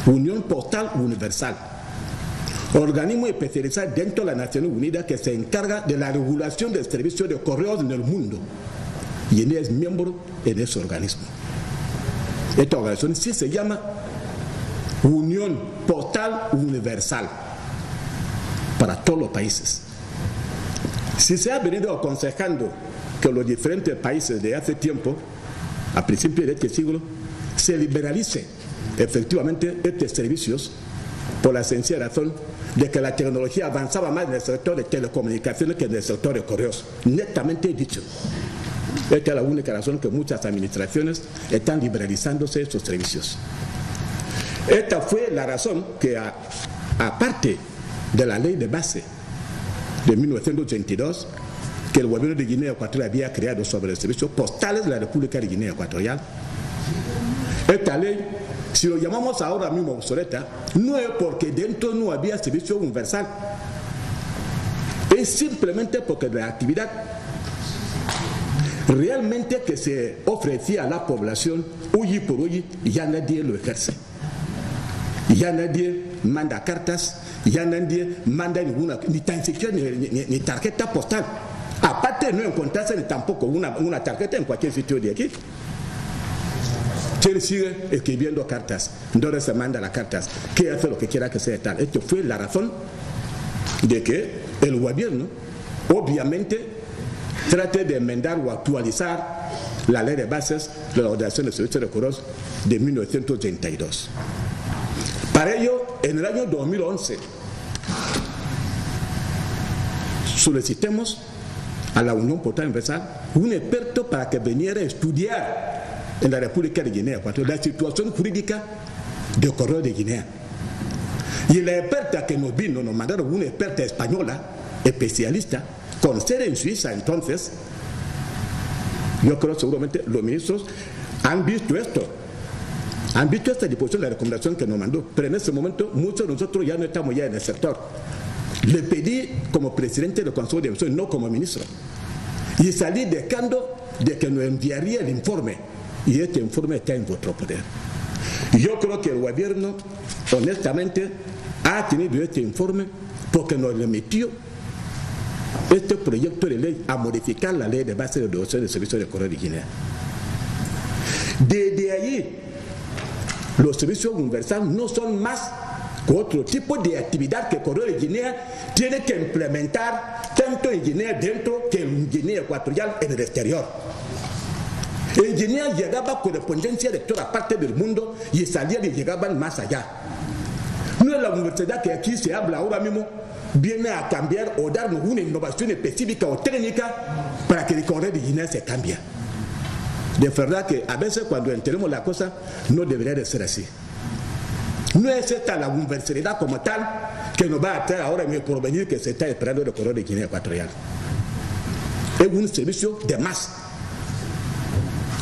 Speaker 14: Unión Postal Universal, organismo especializado dentro de las Naciones Unidas que se encarga de la regulación del servicio de correos en el mundo. Guinea es miembro en ese organismo. Esta organización sí se llama Unión Postal Universal para todos los países. Si se ha venido aconsejando que los diferentes países de hace tiempo, a principios de este siglo, se liberalice efectivamente estos servicios por la sencilla razón de que la tecnología avanzaba más en el sector de telecomunicaciones que en el sector de correos. Netamente dicho. Esta es la única razón que muchas administraciones están liberalizándose estos servicios. Esta fue la razón que, aparte de la ley de base de 1982, que el gobierno de Guinea Ecuatorial había creado sobre los servicios postales de la República de Guinea Ecuatorial, esta ley, si lo llamamos ahora mismo obsoleta, no es porque dentro no había servicio universal, es simplemente porque la actividad realmente que se ofrecía a la población, hoy por hoy, ya nadie lo ejerce. Ya nadie manda cartas, ya nadie manda ninguna, ni tan siquiera ni tarjeta postal. Aparte de no encontrarse ni tampoco una tarjeta en cualquier sitio de aquí. Se sigue escribiendo cartas, ¿dónde se manda las cartas? ¿Qué hace lo que quiera que sea tal? Esto fue la razón de que el gobierno, obviamente, trate de enmendar o actualizar la ley de bases de la Ordenación de Servicios de Correos de 1982. Para ello, en el año 2011, solicitemos a la Unión Postal Universal un experto para que viniera a estudiar en la República de Guinea Ecuatorial la situación jurídica de correo de Guinea. Y la experta que nos vino, nos mandaron una experta española, especialista, con sede en Suiza. Entonces, yo creo seguramente los ministros han visto esto, han visto esta disposición, la recomendación que nos mandó, pero en ese momento muchos de nosotros ya no estamos ya en el sector. Le pedí como presidente del Consejo de Administración, no como ministro, y salí dejando de que nos enviaría el informe, y este informe está en vuestro poder. Y yo creo que el gobierno, honestamente, ha tenido este informe porque nos remitió este proyecto de ley a modificar la ley de base de ordenación de servicios de correo de Guinea. Desde allí, los servicios universales no son más que otro tipo de actividad que el Correo de Guinea tiene que implementar tanto en Guinea dentro que en Guinea Ecuatorial en el exterior. En Guinea llegaba correspondencia de toda parte del mundo y salían y llegaban más allá. No es la universidad que aquí se habla ahora mismo viene a cambiar o darnos una innovación específica o técnica para que el Correo de Guinea se cambie. De verdad que a veces cuando entendemos la cosa no debería de ser así. No es esta la universalidad como tal que nos va a traer ahora en el porvenir que se está esperando del Correo de Guinea Ecuatorial. Es un servicio de más.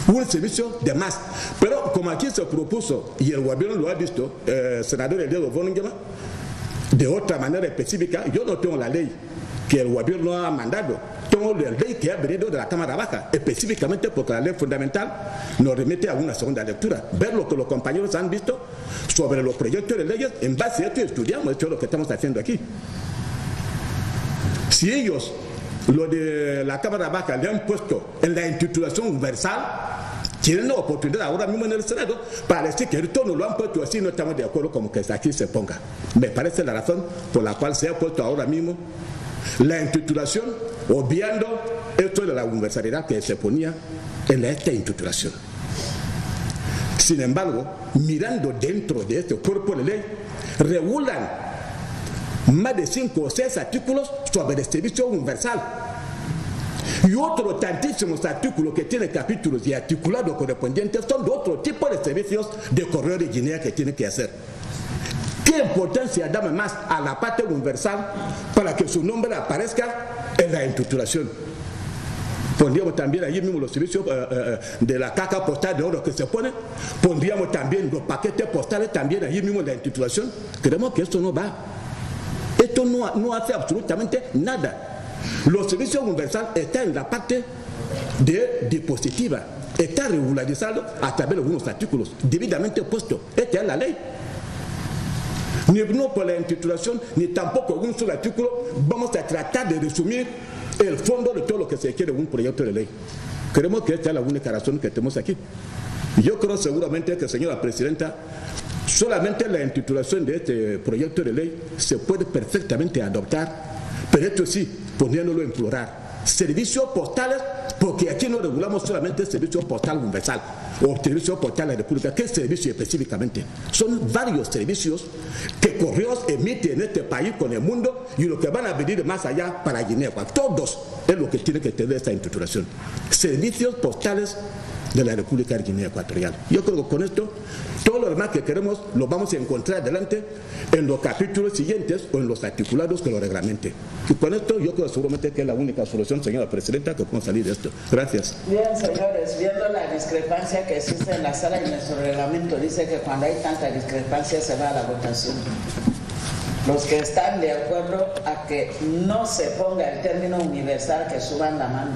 Speaker 14: Un servicio de más. Pero como aquí se propuso, y el gobierno lo ha visto, senador Eliezer Voningema, de otra manera específica, yo no tengo la ley que el gobierno ha mandado, tengo la ley que ha venido de la Cámara Baja, específicamente porque la ley fundamental nos remite a una segunda lectura, ver lo que los compañeros han visto sobre los proyectos de leyes, en base a esto estudiamos, esto es lo que estamos haciendo aquí. Si ellos, lo de la Cámara Baja, le han puesto en la intitulación universal, tienen la oportunidad ahora mismo en el Senado para decir que esto no lo han puesto así, no estamos de acuerdo con que aquí se ponga. Me parece la razón por la cual se ha puesto ahora mismo la intitulación, obviando esto de la universalidad que se ponía en esta intitulación. Sin embargo, mirando dentro de este cuerpo de ley, regulan más de 5 o 6 artículos sobre el servicio universal y otros tantísimos artículos que tienen capítulos y articulados correspondientes son de otro tipo de servicios de Correo de Guinea que tienen que hacer. ¿Qué importancia damos más a la parte universal para que su nombre aparezca en la intitulación? Pondríamos también allí mismo los servicios de la caja postal de oro que se pone, pondríamos también los paquetes postales también allí mismo en la intitulación. Creemos que esto no va. Esto no hace absolutamente nada. Los servicios universales están en la parte de dispositiva está regularizado a través de algunos artículos debidamente puestos. Esta es la ley. Ni no por la intitulación, ni tampoco en un solo artículo vamos a tratar de resumir el fondo de todo lo que se quiere en un proyecto de ley. Creemos que esta es la única razón que tenemos aquí. Yo creo seguramente que, señora presidenta, solamente la intitulación de este proyecto de ley se puede perfectamente adoptar, pero esto sí, poniéndolo en plural. Servicios postales, porque aquí no regulamos solamente el servicio postal universal o servicio postal de la República. ¿Qué servicio específicamente? Son varios servicios que Correos emite en este país con el mundo y lo que van a venir más allá para Guinea. Todos es lo que tiene que tener esta intitulación. Servicios postales de la República de Guinea Ecuatorial. Yo creo que con esto, todo lo demás que queremos lo vamos a encontrar adelante en los capítulos siguientes o en los articulados que lo reglamente. Y con esto yo creo seguramente que es la única solución, señora presidenta, que podemos salir de esto. Gracias.
Speaker 2: Bien, señores, viendo la discrepancia que existe en la sala y nuestro reglamento dice que cuando hay tanta discrepancia se va a la votación. Los que están de acuerdo a que no se ponga el término universal, que suban la mano.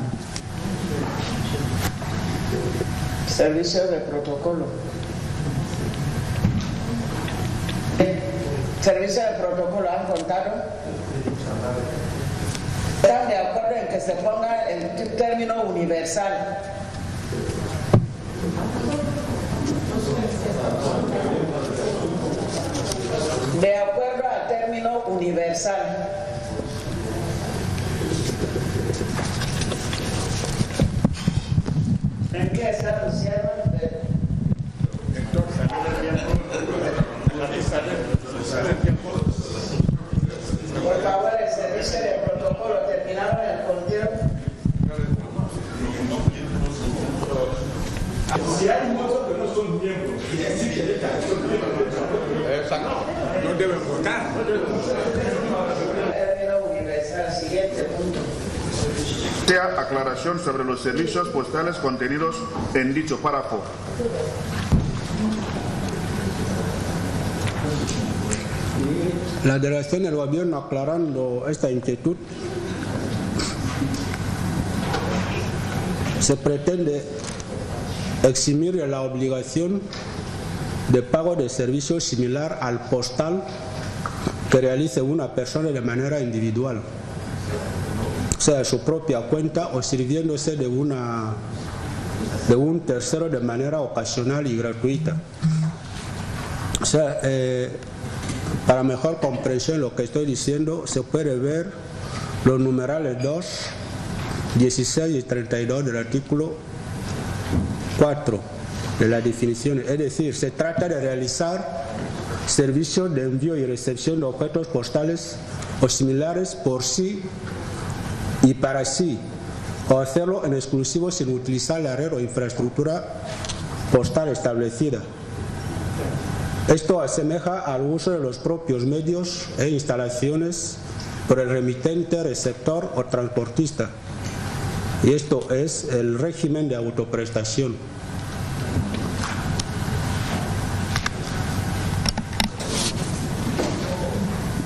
Speaker 2: Servicio de protocolo. Servicio de protocolo, ¿han contado? ¿Están de acuerdo en que se ponga el término universal? De acuerdo al término universal. ¿En qué está Luciano? Por favor, el servicio de protocolo terminado en el conteo.
Speaker 9: Si hay muchos que no son miembros y deciden no deben votar.
Speaker 2: Siguiente punto.
Speaker 3: Aclaración sobre los servicios postales contenidos en dicho párrafo.
Speaker 1: La delegación del gobierno, aclarando esta inquietud, se pretende eximir de la obligación de pago de servicio similar al postal que realice una persona de manera individual, sea de su propia cuenta o sirviéndose de un tercero de manera ocasional y gratuita. O sea, para mejor comprensión de lo que estoy diciendo, se puede ver los numerales 2, 16 y 32 del artículo 4 de la definición. Es decir, se trata de realizar servicios de envío y recepción de objetos postales o similares por sí y para sí, o hacerlo en exclusivo sin utilizar la red o infraestructura postal establecida. Esto asemeja al uso de los propios medios e instalaciones por el remitente, receptor o transportista. Y esto es el régimen de autoprestación.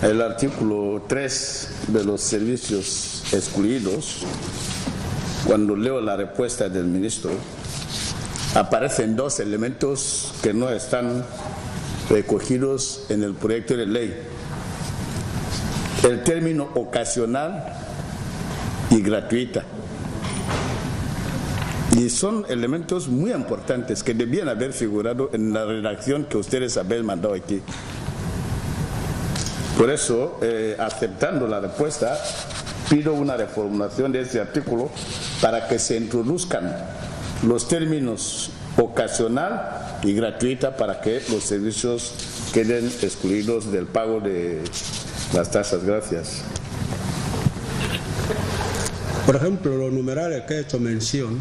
Speaker 6: El artículo 3 de los servicios excluidos, cuando leo la respuesta del ministro, aparecen dos elementos que no están recogidos en el proyecto de ley: el término ocasional y gratuita. Y son elementos muy importantes que debían haber figurado en la redacción que ustedes habían mandado aquí. Por eso, aceptando la respuesta, pido una reformulación de este artículo para que se introduzcan los términos ocasional y gratuita para que los servicios queden excluidos del pago de las tasas. Gracias.
Speaker 1: Por ejemplo, los numerales que he hecho mención,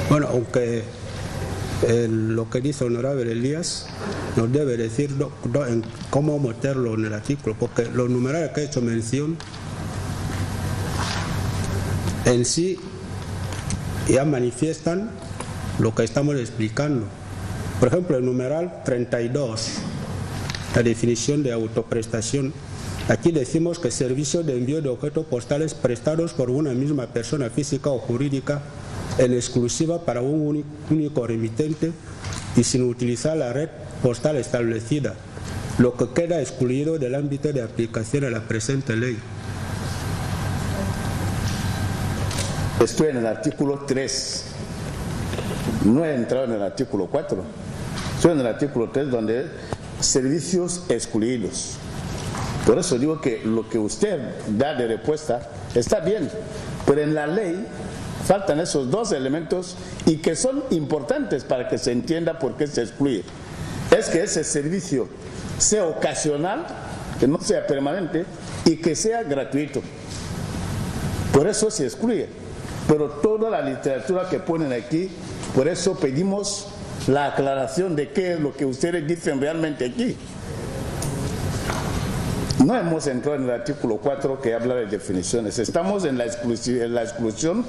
Speaker 1: bueno, aunque lo que dice el honorable Elías nos debe decir en cómo meterlo en el artículo, porque los numerales que he hecho mención en sí ya manifiestan lo que estamos explicando. Por ejemplo, el numeral 32, la definición de autoprestación, Aquí decimos que servicio de envío de objetos postales prestados por una misma persona física o jurídica en exclusiva para un único remitente y sin utilizar la red postal establecida, lo que queda excluido del ámbito de aplicación de la presente ley.
Speaker 6: Estoy en el artículo 3, no he entrado en el artículo 4, estoy en el artículo 3 donde servicios excluidos. Por eso digo que lo que usted da de respuesta está bien, pero en la ley faltan esos dos elementos y que son importantes para que se entienda por qué se excluye. Es que ese servicio sea ocasional, que no sea permanente y que sea gratuito. Por eso se excluye. Pero toda la literatura que ponen aquí, por eso pedimos la aclaración de qué es lo que ustedes dicen realmente aquí. No hemos entrado en el artículo 4 que habla de definiciones. Estamos en la exclusión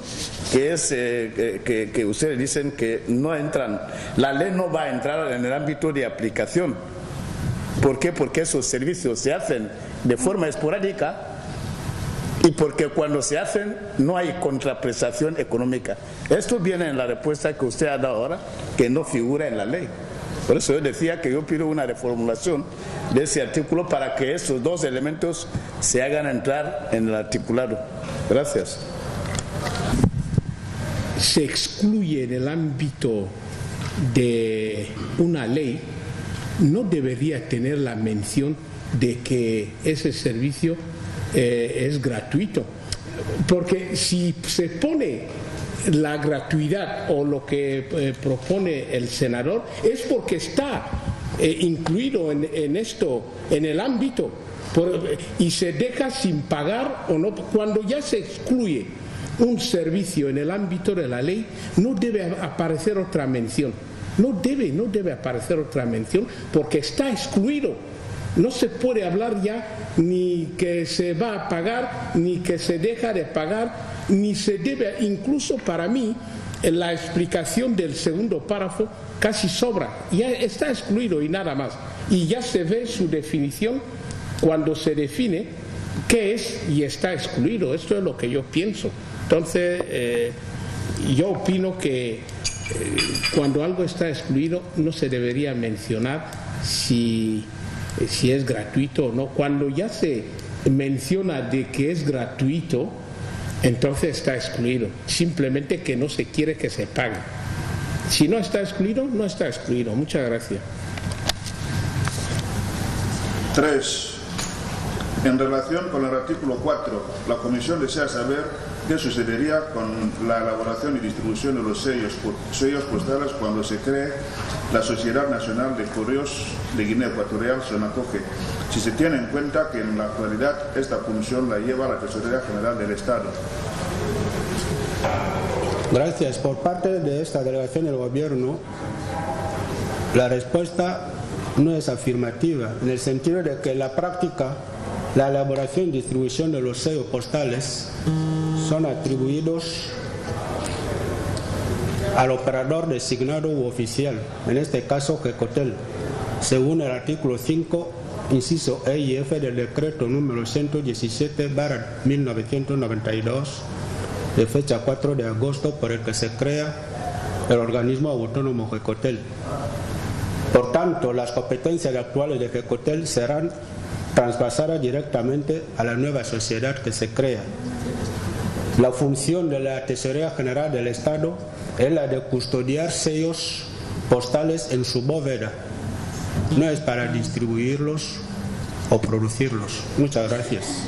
Speaker 6: que es que ustedes dicen que no entran. La ley no va a entrar en el ámbito de aplicación. ¿Por qué? Porque esos servicios se hacen de forma esporádica y porque cuando se hacen no hay contraprestación económica. Esto viene en la respuesta que usted ha dado ahora, que no figura en la ley. Por eso yo decía que yo pido una reformulación de ese artículo para que esos dos elementos se hagan entrar en el articulado. Gracias.
Speaker 4: Se excluye en el ámbito de una ley, no debería tener la mención de que ese servicio es gratuito. Porque si se pone la gratuidad o lo que propone el senador es porque está incluido en esto, en el ámbito, y se deja sin pagar o no. Cuando ya se excluye un servicio en el ámbito de la ley, no debe aparecer otra mención. No debe aparecer otra mención porque está excluido. No se puede hablar ya ni que se va a pagar, ni que se deja de pagar, ni se debe. Incluso para mí, en la explicación del segundo párrafo casi sobra. Ya está excluido y nada más. Y ya se ve su definición cuando se define qué es y está excluido. Esto es lo que yo pienso. Entonces, yo opino que cuando algo está excluido no se debería mencionar si es gratuito o no. Cuando ya se menciona de que es gratuito, entonces está excluido. Simplemente que no se quiere que se pague. Si no está excluido, no está excluido. Muchas gracias.
Speaker 3: 3. En relación con el artículo 4, la Comisión desea saber qué sucedería con la elaboración y distribución de los sellos postales cuando se cree la Sociedad Nacional de Correos de Guinea Ecuatorial, Sonacoge, si se tiene en cuenta que en la actualidad esta función la lleva la Tesorería General del Estado.
Speaker 1: Gracias. Por parte de esta delegación del Gobierno, la respuesta no es afirmativa, en el sentido de que en la práctica la elaboración y distribución de los sellos postales son atribuidos al operador designado u oficial, en este caso Gecotel, según el artículo 5, inciso E y F del decreto número 117/1992, de fecha 4 de agosto, por el que se crea el organismo autónomo Gecotel. Por tanto, las competencias actuales de Gecotel serán traspasadas directamente a la nueva sociedad que se crea. La función de la Tesorería General del Estado es la de custodiar sellos postales en su bóveda, no es para distribuirlos o producirlos. Muchas gracias.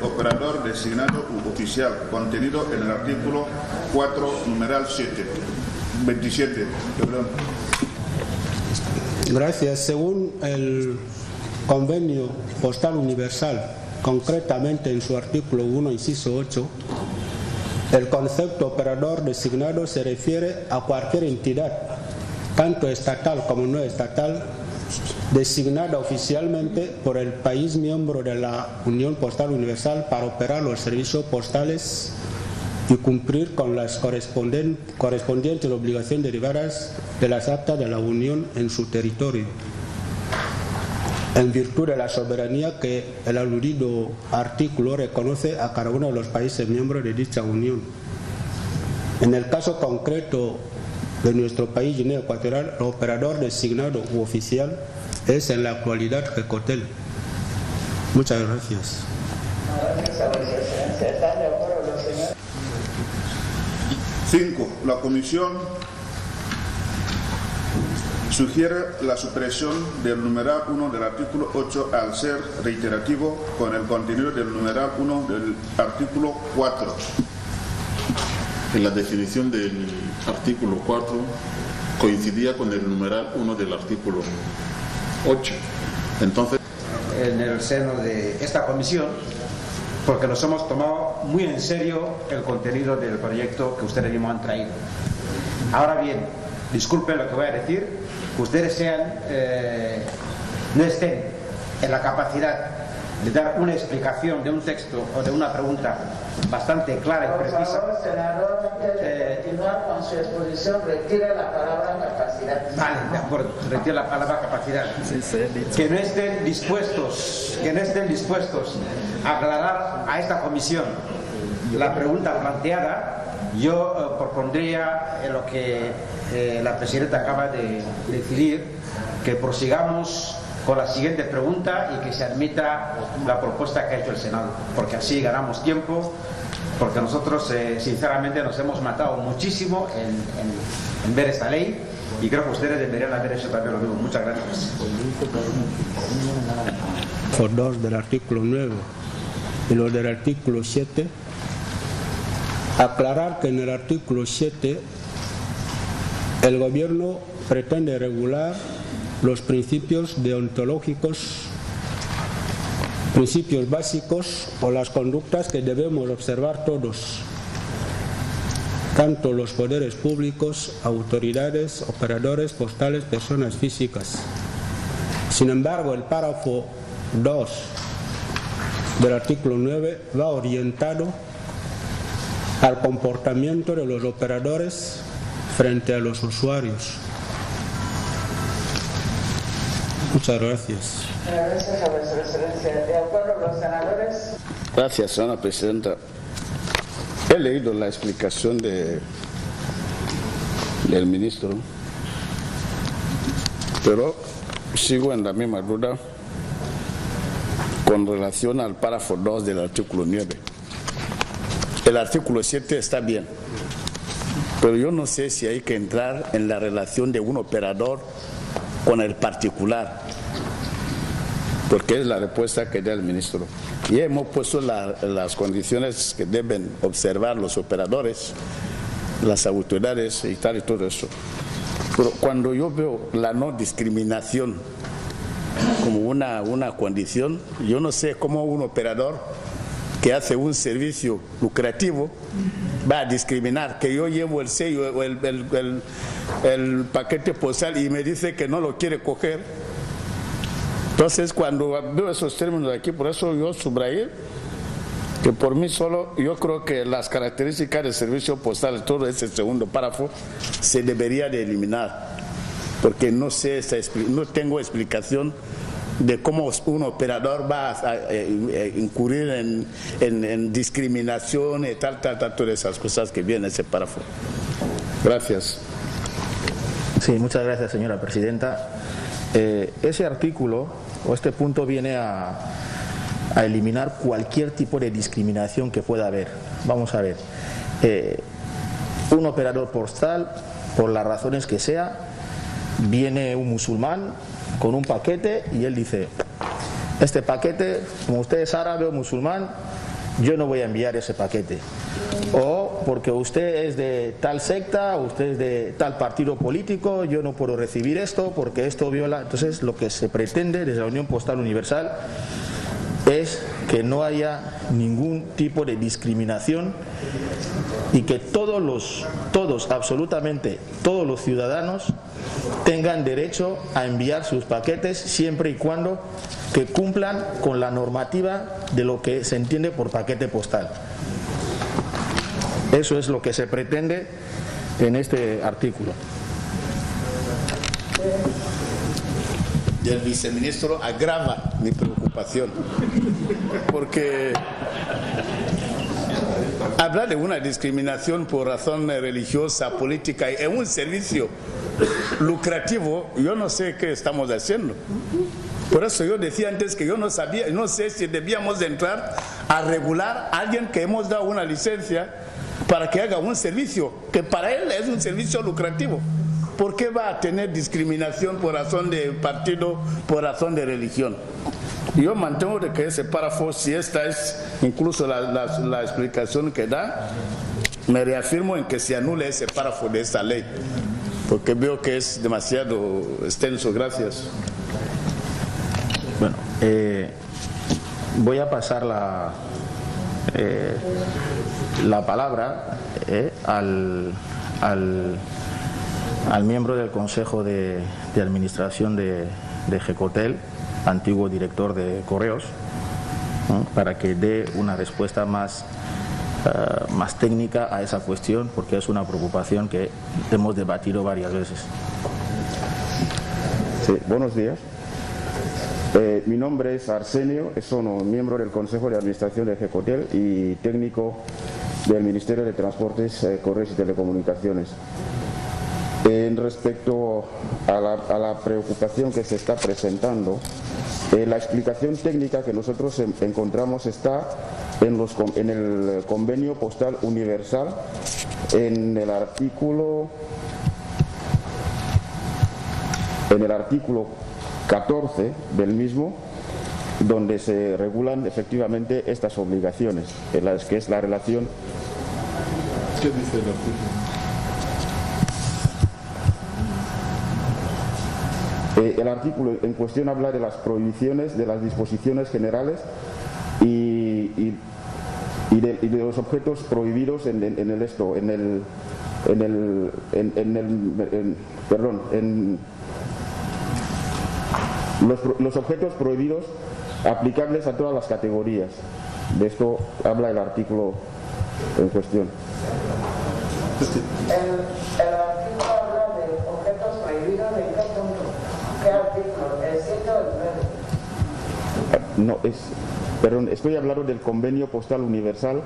Speaker 3: Operador designado u oficial, contenido en el artículo 4, numeral 27. Perdón.
Speaker 1: Gracias. Según el Convenio Postal Universal, concretamente en su artículo 1, inciso 8, el concepto operador designado se refiere a cualquier entidad, tanto estatal como no estatal, designada oficialmente por el país miembro de la Unión Postal Universal para operar los servicios postales y cumplir con las correspondientes obligaciones derivadas de las actas de la Unión en su territorio. en virtud de la soberanía que el aludido artículo reconoce a cada uno de los países miembros de dicha unión. En el caso concreto de nuestro país, Guinea Ecuatorial, el operador designado u oficial es en la actualidad Ecotel. Muchas gracias.
Speaker 2: Gracias a vuestra excelencia. ¿Están de acuerdo los señores?
Speaker 3: 5. La Comisión sugiere la supresión del numeral 1 del artículo 8 al ser reiterativo con el contenido del numeral 1 del artículo 4.
Speaker 15: En la definición del artículo 4 coincidía con el numeral 1 del artículo 8. Entonces,
Speaker 7: en el seno de esta comisión, porque nos hemos tomado muy en serio el contenido del proyecto que ustedes mismos han traído. Ahora bien, disculpen lo que voy a decir, que ustedes no estén en la capacidad de dar una explicación de un texto o de una pregunta bastante clara y precisa.
Speaker 2: Por favor, senador, antes de continuar con su exposición, retire la palabra capacidad.
Speaker 7: Vale, de acuerdo, retire la palabra capacidad. Que no estén dispuestos a aclarar a esta comisión la pregunta planteada. Yo propondría lo que la presidenta acaba de decidir, que prosigamos con la siguiente pregunta y que se admita la propuesta que ha hecho el Senado, porque así ganamos tiempo, porque nosotros sinceramente nos hemos matado muchísimo en ver esta ley y creo que ustedes deberían haber hecho también lo mismo. Muchas gracias.
Speaker 1: Por 2 del artículo 9 y los del artículo 7, aclarar que en el artículo 7 el gobierno pretende regular los principios deontológicos, principios básicos o las conductas que debemos observar todos, tanto los poderes públicos, autoridades, operadores postales, personas físicas. Sin embargo, el párrafo 2 del artículo 9 va orientado al comportamiento de los operadores frente a los usuarios. Muchas gracias.
Speaker 2: Gracias a vuestra excelencia. ¿De acuerdo los senadores?
Speaker 6: Gracias, señora presidenta. He leído la explicación del ministro, pero sigo en la misma duda con relación al párrafo 2 del artículo 9. El artículo 7 está bien, pero yo no sé si hay que entrar en la relación de un operador con el particular, porque es la respuesta que da el ministro. Y hemos puesto las condiciones que deben observar los operadores, las autoridades y tal y todo eso. Pero cuando yo veo la no discriminación como una condición, yo no sé cómo un operador que hace un servicio lucrativo va a discriminar, que yo llevo el sello o el paquete postal y me dice que no lo quiere coger. Entonces, cuando veo esos términos aquí, por eso yo subrayé que por mí solo, yo creo que las características del servicio postal, todo ese segundo párrafo, se debería de eliminar, porque no sé, no tengo explicación de cómo un operador va a incurrir en discriminación y tal, todas esas cosas que vienen en ese párrafo. Gracias.
Speaker 11: Sí, muchas gracias, señora presidenta. Ese artículo o este punto viene a eliminar cualquier tipo de discriminación que pueda haber. Vamos a ver, un operador postal, por las razones que sea, viene un musulmán con un paquete y él dice: este paquete, como usted es árabe o musulmán, yo no voy a enviar ese paquete. O porque usted es de tal secta, usted es de tal partido político, yo no puedo recibir esto porque esto viola. Entonces, lo que se pretende desde la Unión Postal Universal es que no haya ningún tipo de discriminación y que absolutamente todos los ciudadanos tengan derecho a enviar sus paquetes siempre y cuando que cumplan con la normativa de lo que se entiende por paquete postal. Eso es lo que se pretende en este artículo.
Speaker 6: del viceministro agrava mi preocupación, porque hablar de una discriminación por razón religiosa, política en un servicio lucrativo, yo no sé qué estamos haciendo. Por eso yo decía antes que yo no sabía, no sé si debíamos de entrar a regular a alguien que hemos dado una licencia para que haga un servicio que para él es un servicio lucrativo. ¿Por qué va a tener discriminación por razón de partido, por razón de religión? Yo mantengo de que ese párrafo, si esta es incluso la explicación que da, me reafirmo en que se anule ese párrafo de esta ley, porque veo que es demasiado extenso. Gracias.
Speaker 11: Bueno, voy a pasar la palabra al miembro del Consejo de Administración de Gecotel, antiguo director de Correos, para que dé una respuesta más técnica a esa cuestión, porque es una preocupación que hemos debatido varias veces.
Speaker 16: Sí, buenos días. Mi nombre es Arsenio, soy miembro del Consejo de Administración de Gecotel y técnico del Ministerio de Transportes, Correos y Telecomunicaciones. En respecto a la preocupación que se está presentando, la explicación técnica que nosotros encontramos está en el Convenio Postal Universal, en el artículo 14 del mismo, donde se regulan efectivamente estas obligaciones, que es la relación.
Speaker 14: ¿Qué dice el artículo?
Speaker 16: El artículo en cuestión habla de las prohibiciones, de las disposiciones generales y de los objetos prohibidos los objetos prohibidos aplicables a todas las categorías. De esto habla el artículo en cuestión.
Speaker 2: El artículo habla de objetos prohibidos. ¿De qué punto? ¿Qué artículo? ¿El 7 o el 9?
Speaker 16: No, perdón, estoy hablando del Convenio Postal Universal,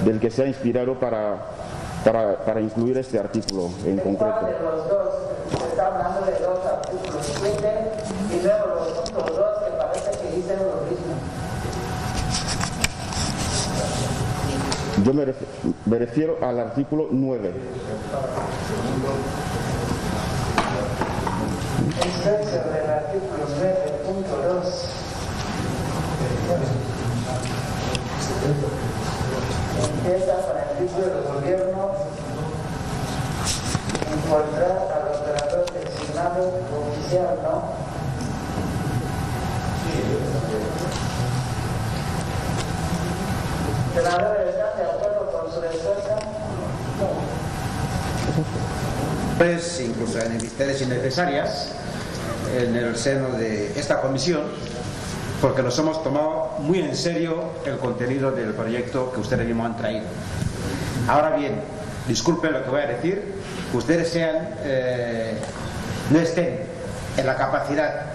Speaker 16: del que se ha inspirado para incluir este artículo en concreto.
Speaker 2: ¿Cuál de los dos? Se está hablando de dos artículos, 7 y luego los otros dos que parece que dicen lo mismo.
Speaker 16: Yo me refiero al artículo 9.
Speaker 2: Es del artículo 9.2. Empieza con el título del gobierno: encontrar al operador designado oficial, ¿no? ¿Senadores están de acuerdo con su respuesta?
Speaker 7: Pues incluso en enemistades innecesarias en el seno de esta comisión, porque nos hemos tomado muy en serio el contenido del proyecto que ustedes mismos han traído. Ahora bien, disculpen lo que voy a decir, que ustedes no estén en la capacidad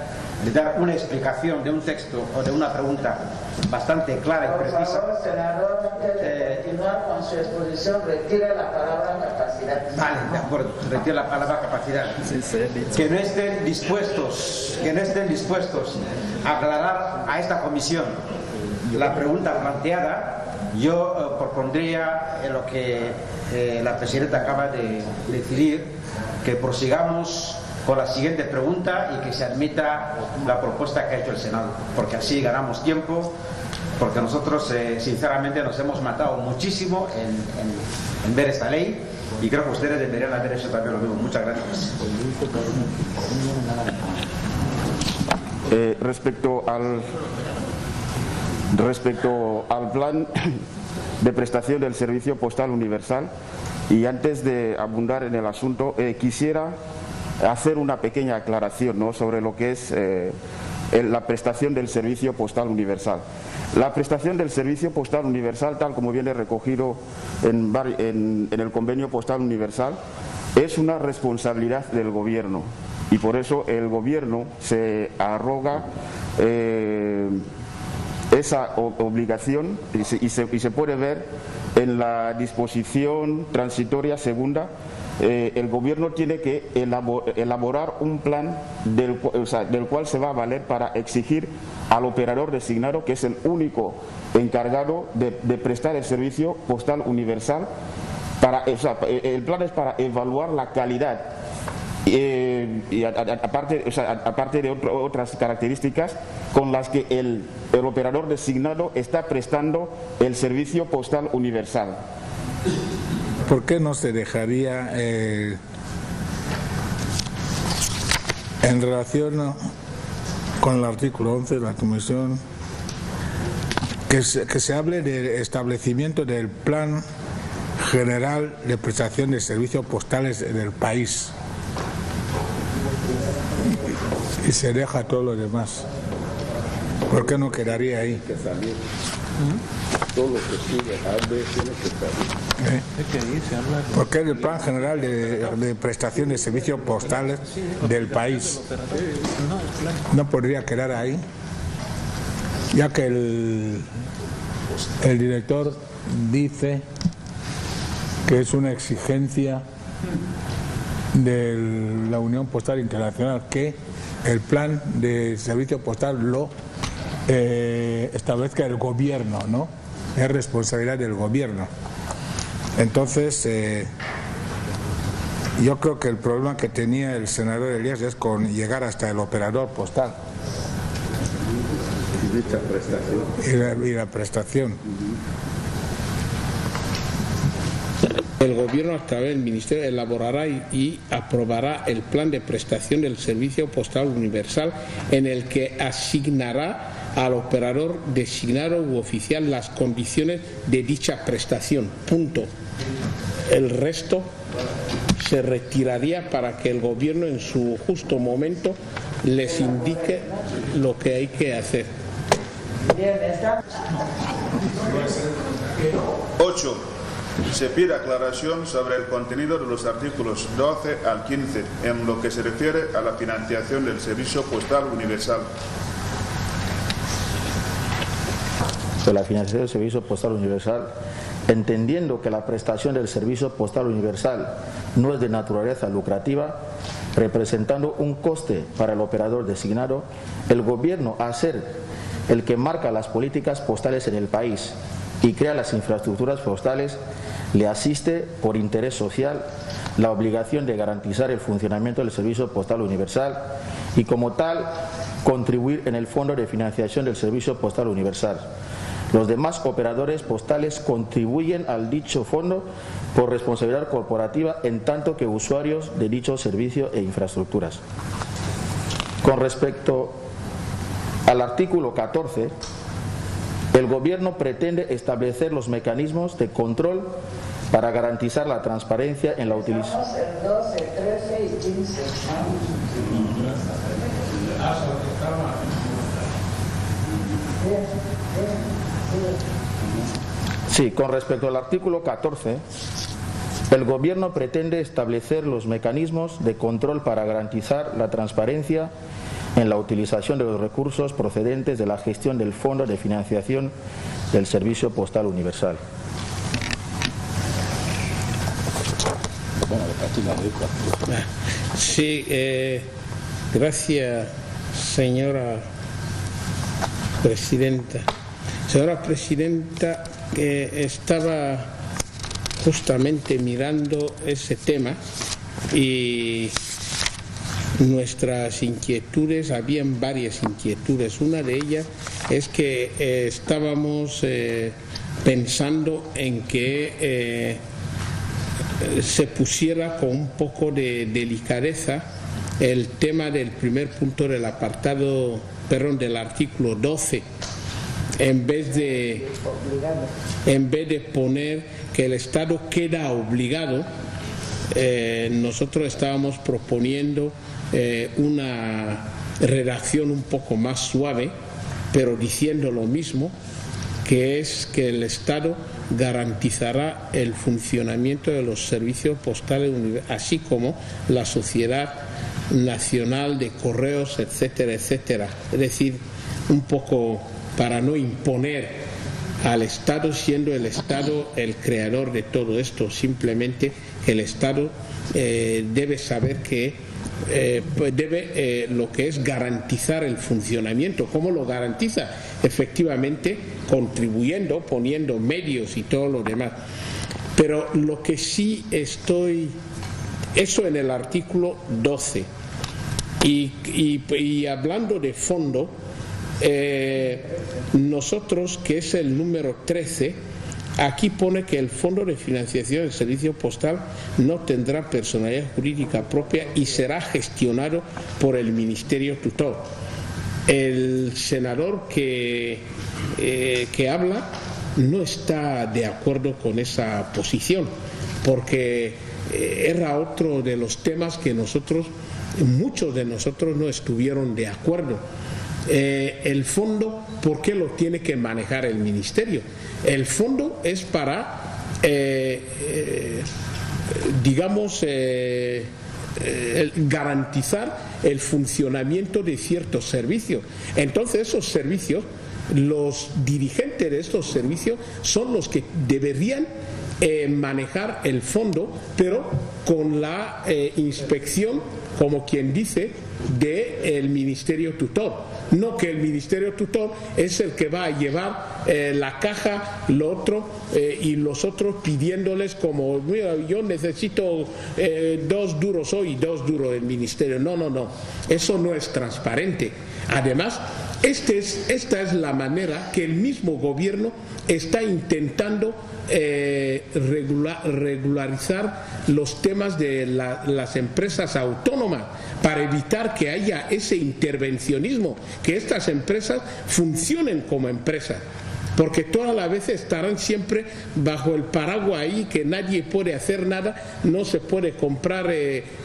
Speaker 7: de dar una explicación de un texto o de una pregunta bastante clara y precisa.
Speaker 2: Por favor, senador, antes de continuar con su exposición, retire la palabra capacidad.
Speaker 7: Vale, de acuerdo, retire la palabra capacidad. Que no estén dispuestos a aclarar a esta comisión la pregunta planteada. Yo propondría lo que la presidenta acaba de decidir, que prosigamos con la siguiente pregunta y que se admita la propuesta que ha hecho el Senado, porque así ganamos tiempo, porque nosotros sinceramente nos hemos matado muchísimo en ver esta ley y creo que ustedes deberían haber hecho también lo mismo. Muchas gracias.
Speaker 16: Respecto al plan de prestación del servicio postal universal, y antes de abundar en el asunto, quisiera hacer una pequeña aclaración, ¿no?, sobre lo que es la prestación del servicio postal universal. La prestación del servicio postal universal, tal como viene recogido en el convenio postal universal, es una responsabilidad del gobierno. y por eso el gobierno se arroga esa obligación y se puede ver en la disposición transitoria segunda. El gobierno tiene que elaborar un plan del cual se va a valer para exigir al operador designado, que es el único encargado de prestar el servicio postal universal. El plan es para evaluar la calidad y aparte de otras características con las que el operador designado está prestando el servicio postal universal.
Speaker 5: ¿Por qué no se dejaría en relación con el artículo 11 de la Comisión que se hable del establecimiento del Plan General de Prestación de Servicios Postales del país y se deja todo lo demás? ¿Por qué no quedaría ahí?
Speaker 13: Todo lo que sigue tiene que salir.
Speaker 5: Porque es el Plan General de Prestación de Servicios Postales del país. No podría quedar ahí, ya que el director dice que es una exigencia de la Unión Postal Internacional que el plan de servicio postal lo establezca el gobierno, ¿no? Es responsabilidad del gobierno. Entonces, yo creo que el problema que tenía el senador Elías es con llegar hasta el operador postal.
Speaker 13: Y dicha prestación.
Speaker 5: Y la prestación.
Speaker 4: El gobierno a través del ministerio elaborará y aprobará el plan de prestación del servicio postal universal en el que asignará al operador designado u oficial las condiciones de dicha prestación. Punto. El resto se retiraría para que el gobierno en su justo momento les indique lo que hay que hacer.
Speaker 3: 8. Se pide aclaración sobre el contenido de los artículos 12 al 15 en lo que se refiere a la financiación del servicio postal universal.
Speaker 11: De la financiación del servicio postal universal, entendiendo que la prestación del servicio postal universal no es de naturaleza lucrativa, representando un coste para el operador designado, el gobierno, a ser el que marca las políticas postales en el país y crea las infraestructuras postales, le asiste por interés social la obligación de garantizar el funcionamiento del servicio postal universal y como tal contribuir en el fondo de financiación del servicio postal universal. Los demás operadores postales contribuyen al dicho fondo por responsabilidad corporativa en tanto que usuarios de dicho servicio e infraestructuras. Con respecto al artículo 14, el gobierno pretende establecer los mecanismos de control para garantizar la transparencia en la utilización.
Speaker 2: El 12, 13 y 15.
Speaker 11: Sí, con respecto al artículo 14, el gobierno pretende establecer los mecanismos de control para garantizar la transparencia en la utilización de los recursos procedentes de la gestión del Fondo de Financiación del Servicio Postal Universal.
Speaker 4: Sí, gracias, señora presidenta. Señora presidenta, estaba justamente mirando ese tema y nuestras inquietudes, habían varias inquietudes. Una de ellas es que estábamos pensando en que se pusiera con un poco de delicadeza el tema del primer punto del apartado, del artículo 12, en vez de poner que el Estado queda obligado. Nosotros estábamos proponiendo una redacción un poco más suave, pero diciendo lo mismo, que es que el Estado garantizará el funcionamiento de los servicios postales, así como la sociedad Nacional de Correos, etcétera, etcétera. Es decir, un poco para no imponer al Estado, siendo el Estado el creador de todo esto. Simplemente el Estado debe saber que debe lo que es garantizar el funcionamiento. ¿Cómo lo garantiza? Efectivamente contribuyendo, poniendo medios y todo lo demás. Pero lo que sí estoy, eso en el artículo 12, y hablando de fondo, nosotros, que es el número 13, aquí pone que el Fondo de Financiación del Servicio Postal no tendrá personalidad jurídica propia y será gestionado por el Ministerio Tutor. El senador que habla no está de acuerdo con esa posición, porque era otro de los temas que muchos de nosotros no estuvieron de acuerdo. El fondo, ¿por qué lo tiene que manejar el ministerio? El fondo es para, garantizar el funcionamiento de ciertos servicios. Entonces esos servicios, los dirigentes de estos servicios son los que deberían manejar el fondo, pero con la inspección, como quien dice, del Ministerio Tutor. No que el Ministerio Tutor es el que va a llevar la caja, lo otro, y los otros pidiéndoles como, mira, yo necesito 2 duros hoy y 2 duros del Ministerio. No, eso no es transparente. Además, esta es la manera que el mismo gobierno está intentando regularizar los temas de las empresas autónomas, para evitar que haya ese intervencionismo, que estas empresas funcionen como empresas, porque todas las veces estarán siempre bajo el paraguas ahí, que nadie puede hacer nada. No se puede comprar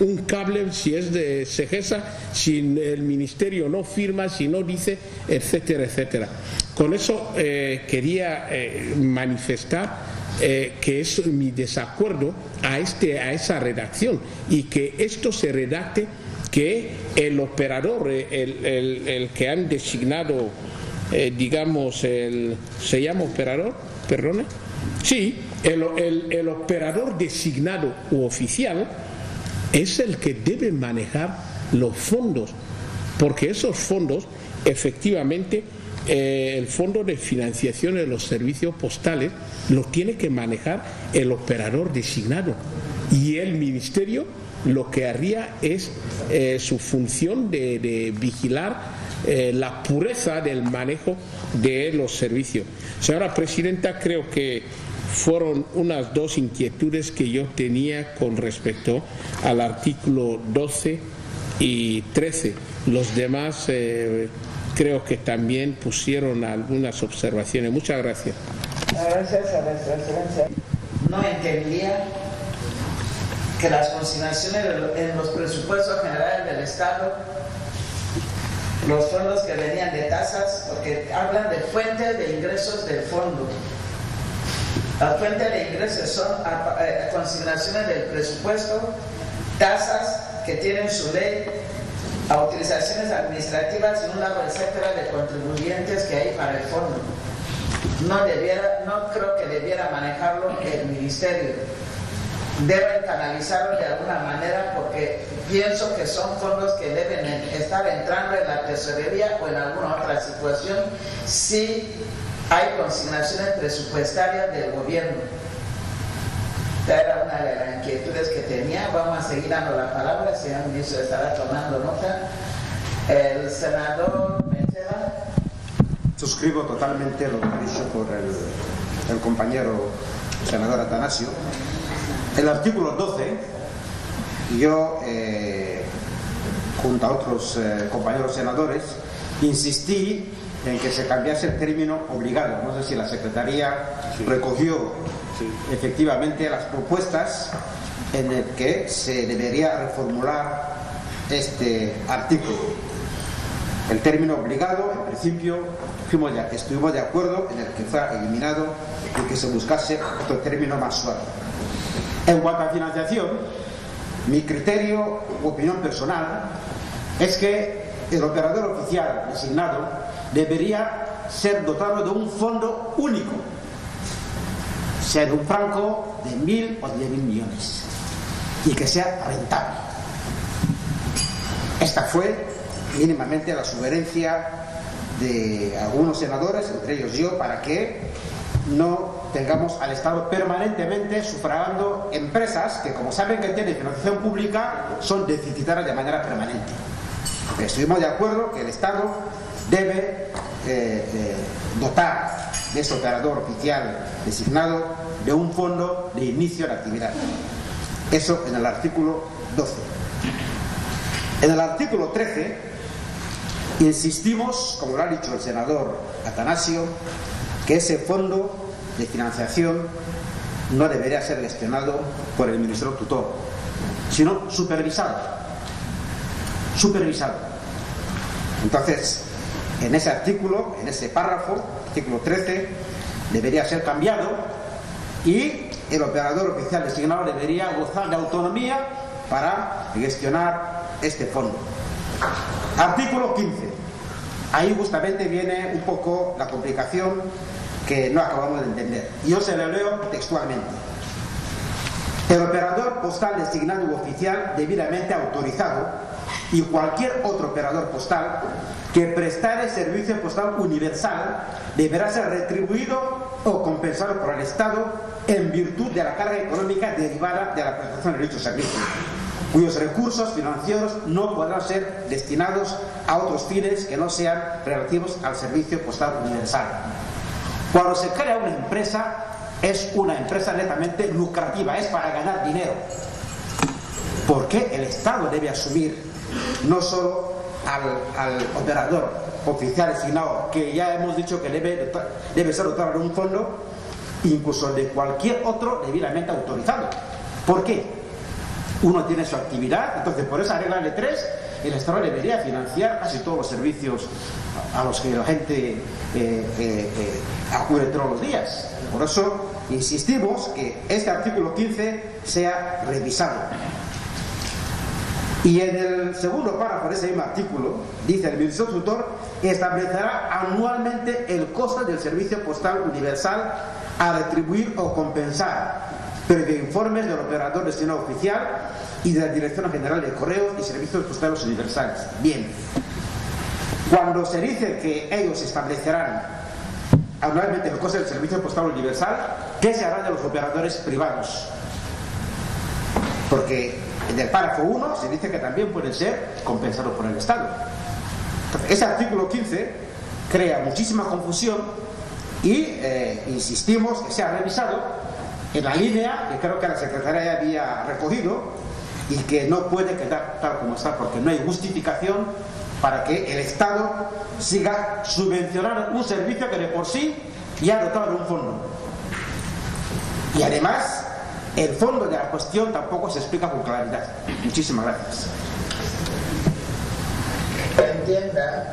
Speaker 4: un cable si es de Segesa, si el ministerio no firma, si no dice, etcétera, etcétera. Con eso quería manifestar que es mi desacuerdo a esa redacción, y que esto se redacte que el operador, el que han designado, ¿se llama operador? ¿Perdone? Sí, el operador designado u oficial es el que debe manejar los fondos, porque esos fondos, efectivamente, el Fondo de Financiación de los Servicios Postales lo tiene que manejar el operador designado, y el Ministerio lo que haría es su función de vigilar la pureza del manejo de los servicios. Señora Presidenta, creo que fueron unas 2 inquietudes que yo tenía con respecto al artículo 12 y 13. Los demás creo que también pusieron algunas observaciones. Muchas gracias.
Speaker 2: Gracias a nuestra excelencia. No entendía que las consignaciones en los presupuestos generales del Estado, los fondos que venían de tasas, porque hablan de fuentes de ingresos del fondo. Las fuentes de ingresos son consignaciones del presupuesto, tasas que tienen su ley, a utilizaciones administrativas y un largo etcétera de contribuyentes que hay para el fondo. No creo que debiera manejarlo el ministerio. Deben canalizarlo de alguna manera, porque pienso que son fondos que deben estar entrando en la tesorería o en alguna otra situación si hay consignaciones presupuestarias del gobierno. Esta era una de las inquietudes que tenía. Vamos a seguir dando la palabra, el señor ministro estará tomando nota. El senador Menceva.
Speaker 7: Suscribo totalmente lo que ha dicho por el compañero senador Atanasio. El artículo 12, yo, junto a otros compañeros senadores, insistí en que se cambiase el término obligado. No sé si la Secretaría recogió efectivamente las propuestas en el que se debería reformular este artículo. El término obligado, en principio, estuvimos de acuerdo en el que fuera eliminado y que se buscase otro término más suave. En cuanto a financiación, Mi criterio u opinión personal es que el operador oficial designado debería ser dotado de un fondo único, sea de un franco de 1.000 o 10.000 millones, y que sea rentable. Esta fue mínimamente la sugerencia de algunos senadores, entre ellos yo, para que no tengamos al Estado permanentemente sufragando empresas que, como saben que tienen financiación pública, son deficitarias de manera permanente. Porque estuvimos de acuerdo que el Estado debe dotar de ese operador oficial designado de un fondo de inicio de actividad. Eso en el artículo 12. En el artículo 13 insistimos, como lo ha dicho el senador Atanasio, que ese fondo de financiación no debería ser gestionado por el Ministerio Tutor, sino supervisado. Entonces, en ese artículo, en ese párrafo, artículo 13, debería ser cambiado y el operador oficial designado debería gozar de autonomía para gestionar este fondo. Artículo 15. Ahí justamente viene un poco la complicación que no acabamos de entender. Yo se lo leo textualmente. El operador postal designado u oficial debidamente autorizado y cualquier otro operador postal que prestare servicio postal universal deberá ser retribuido o compensado por el Estado en virtud de la carga económica derivada de la prestación de dicho servicio, cuyos recursos financieros no podrán ser destinados a otros fines que no sean relativos al servicio postal universal. Cuando se crea una empresa, es una empresa netamente lucrativa, es para ganar dinero. ¿Por qué el Estado debe asumir no solo al operador oficial designado, que ya hemos dicho que debe ser dotado de un fondo, incluso de cualquier otro debidamente autorizado? ¿Por qué? Uno tiene su actividad, entonces por esa regla de 3 el Estado debería financiar casi todos los servicios a los que la gente acude todos los días. Por eso insistimos que este artículo 15 sea revisado. Y en el segundo párrafo de ese mismo artículo dice: el Ministerio Tutor establecerá anualmente el coste del servicio postal universal a retribuir o compensar, previo informes del operador destinado oficial y de la Dirección General de Correos y Servicios Postales Universales. Bien, cuando se dice que ellos establecerán anualmente el coste del servicio postal universal, ¿qué se hará de los operadores privados? Porque en el párrafo 1 se dice que también pueden ser compensados por el Estado. Entonces, ese artículo 15 crea muchísima confusión y insistimos que sea revisado en la línea que creo que la Secretaría ya había recogido y que no puede quedar tal como está, porque no hay justificación para que el Estado siga subvencionando un servicio que de por sí ya ha dotado de un fondo. Y además, el fondo de la cuestión tampoco se explica con claridad. Muchísimas gracias.
Speaker 2: Entienda,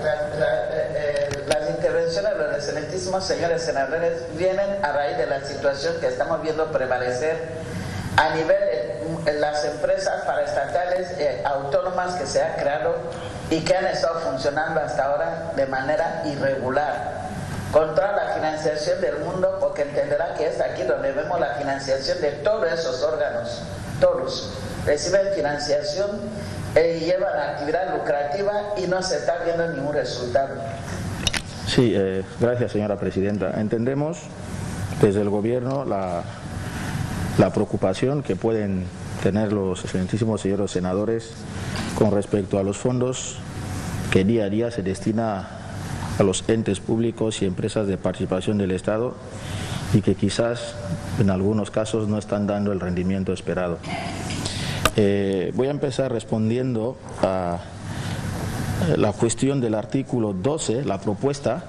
Speaker 2: las intervenciones de los excelentísimos señores senadores vienen a raíz de la situación que estamos viendo prevalecer a nivel de las empresas paraestatales autónomas que se han creado y que han estado funcionando hasta ahora de manera irregular, contra la financiación del mundo, porque entenderá que es aquí donde vemos la financiación de todos esos órganos. Todos reciben financiación y llevan actividad lucrativa y no se está viendo ningún resultado.
Speaker 11: Sí, gracias, señora presidenta. Entendemos desde el Gobierno la preocupación que pueden tener los excelentísimos señores senadores con respecto a los fondos que día a día se destina a los entes públicos y empresas de participación del Estado y que quizás en algunos casos no están dando el rendimiento esperado. Voy a empezar respondiendo a la cuestión del artículo 12, la propuesta.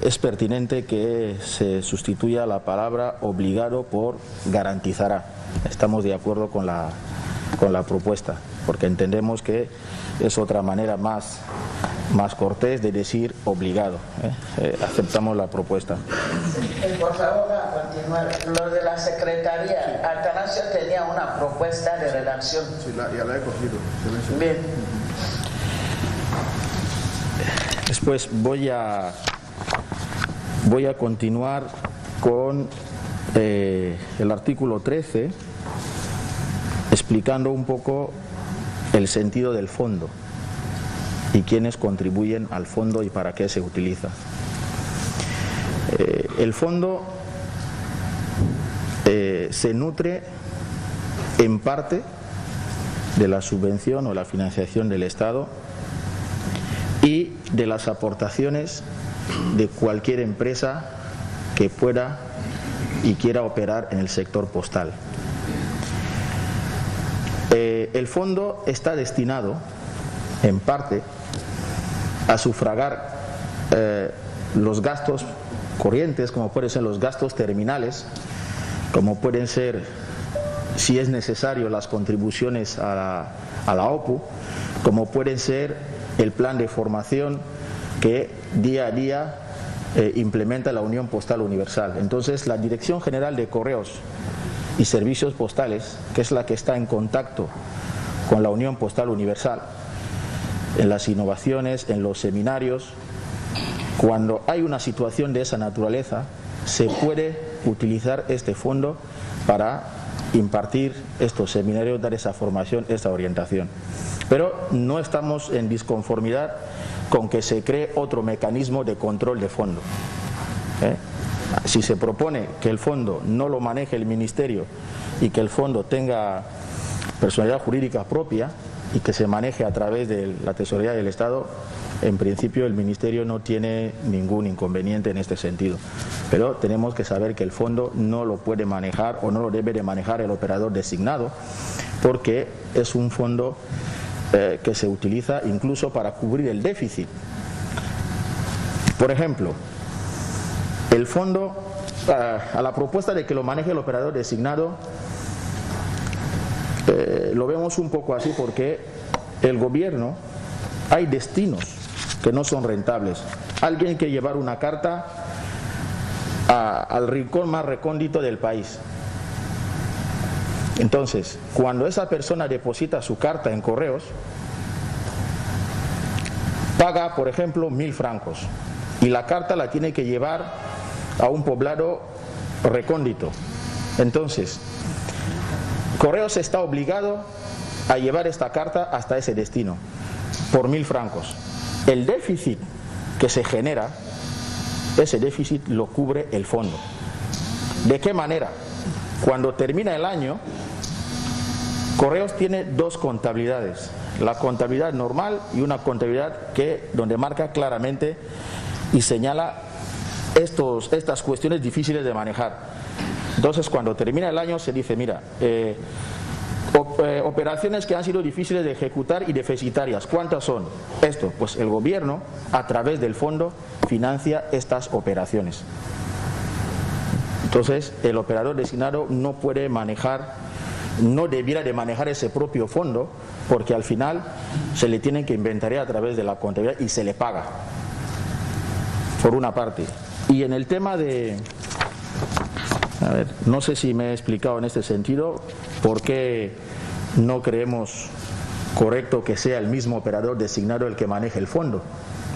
Speaker 11: Es pertinente que se sustituya la palabra obligado por garantizará. Estamos de acuerdo con la propuesta, porque entendemos que es otra manera más más cortés de decir obligado. Aceptamos la propuesta.
Speaker 2: Por favor, a continuar. Lo de la secretaría, Atanasio tenía una propuesta de redacción.
Speaker 3: Sí, ya la he cogido.
Speaker 2: Bien.
Speaker 11: Después voy a continuar con el artículo 13, explicando un poco el sentido del fondo y quiénes contribuyen al fondo y para qué se utiliza. El fondo se nutre en parte de la subvención o la financiación del Estado y de las aportaciones de cualquier empresa que pueda y quiera operar en el sector postal. El fondo está destinado, en parte, a sufragar los gastos corrientes, como pueden ser los gastos terminales, como pueden ser, si es necesario, las contribuciones a la OPU, como pueden ser el plan de formación que día a día implementa la Unión Postal Universal. Entonces, la Dirección General de Correos y Servicios Postales, que es la que está en contacto con la Unión Postal Universal, en las innovaciones, en los seminarios, cuando hay una situación de esa naturaleza, se puede utilizar este fondo para impartir estos seminarios, dar esa formación, esta orientación. Pero no estamos en disconformidad con que se cree otro mecanismo de control de fondo. Si se propone que el fondo no lo maneje el Ministerio y que el fondo tenga personalidad jurídica propia y que se maneje a través de la Tesorería del Estado, en principio el Ministerio no tiene ningún inconveniente en este sentido. Pero tenemos que saber que el fondo no lo puede manejar o no lo debe de manejar el operador designado, porque es un fondo que se utiliza incluso para cubrir el déficit. Por ejemplo, el fondo, a la propuesta de que lo maneje el operador designado, lo vemos un poco así porque el gobierno, hay destinos que no son rentables. Alguien hay que llevar una carta al rincón más recóndito del país. Entonces, cuando esa persona deposita su carta en correos, paga, por ejemplo, 1.000 francos y la carta la tiene que llevar a un poblado recóndito. Entonces, Correos está obligado a llevar esta carta hasta ese destino por 1.000 francos. El déficit que se genera, ese déficit lo cubre el fondo. ¿De qué manera? Cuando termina el año, Correos tiene dos contabilidades, la contabilidad normal y una contabilidad donde marca claramente y señala estas cuestiones difíciles de manejar. Entonces, cuando termina el año se dice, mira, operaciones que han sido difíciles de ejecutar y deficitarias, ¿cuántas son? Esto, pues el gobierno, a través del fondo, financia estas operaciones. Entonces, el operador designado no puede manejar, no debiera de manejar ese propio fondo, porque al final se le tienen que inventariar a través de la contabilidad y se le paga, por una parte. Y en el tema de... A ver, no sé si me he explicado en este sentido por qué no creemos correcto que sea el mismo operador designado el que maneje el fondo,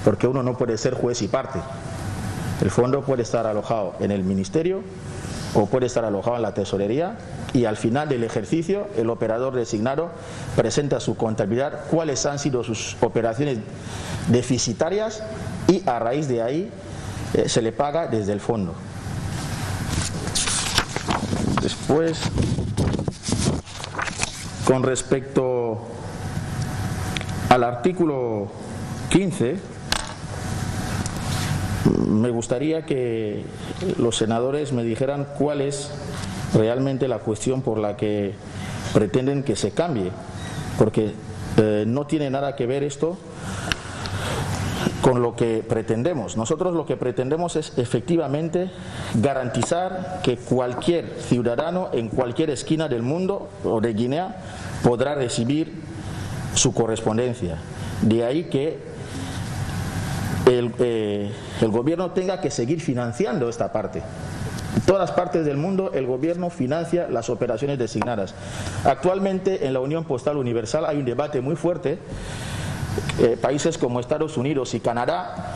Speaker 11: porque uno no puede ser juez y parte. El fondo puede estar alojado en el Ministerio o puede estar alojado en la Tesorería, y al final del ejercicio el operador designado presenta su contabilidad, cuáles han sido sus operaciones deficitarias, y a raíz de ahí se le paga desde el fondo. Después, con respecto al artículo 15, me gustaría que los senadores me dijeran cuál es realmente la cuestión por la que pretenden que se cambie, porque no tiene nada que ver esto con lo que pretendemos. Nosotros lo que pretendemos es efectivamente garantizar que cualquier ciudadano en cualquier esquina del mundo o de Guinea podrá recibir su correspondencia. De ahí que el gobierno tenga que seguir financiando esta parte. En todas las partes del mundo el gobierno financia las operaciones designadas. Actualmente en la Unión Postal Universal hay un debate muy fuerte. Países como Estados Unidos y Canadá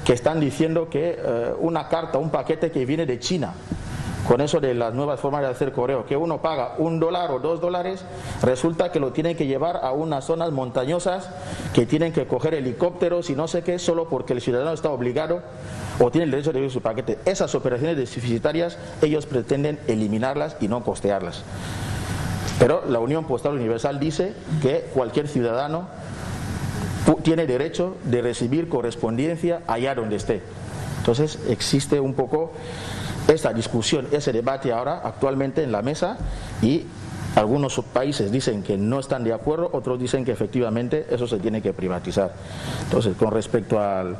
Speaker 11: que están diciendo que una carta, un paquete que viene de China, con eso de las nuevas formas de hacer correo, que uno paga $1 o $2, resulta que lo tienen que llevar a unas zonas montañosas, que tienen que coger helicópteros y no sé qué, solo porque el ciudadano está obligado o tiene el derecho de recibir su paquete. Esas operaciones deficitarias ellos pretenden eliminarlas y no costearlas. Pero la Unión Postal Universal dice que cualquier ciudadano tiene derecho de recibir correspondencia allá donde esté. Entonces existe un poco esta discusión, ese debate ahora actualmente en la mesa, y algunos países dicen que no están de acuerdo, otros dicen que efectivamente eso se tiene que privatizar. Entonces, con respecto al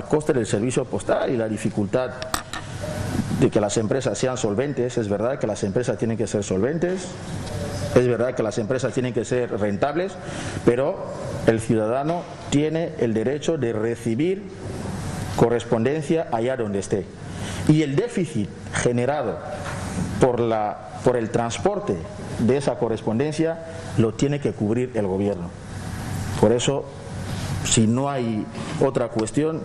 Speaker 11: coste del servicio postal y la dificultad de que las empresas sean solventes, es verdad que las empresas tienen que ser solventes, es verdad que las empresas tienen que ser rentables, pero el ciudadano tiene el derecho de recibir correspondencia allá donde esté. Y el déficit generado por el transporte de esa correspondencia lo tiene que cubrir el gobierno. Por eso, si no hay otra cuestión,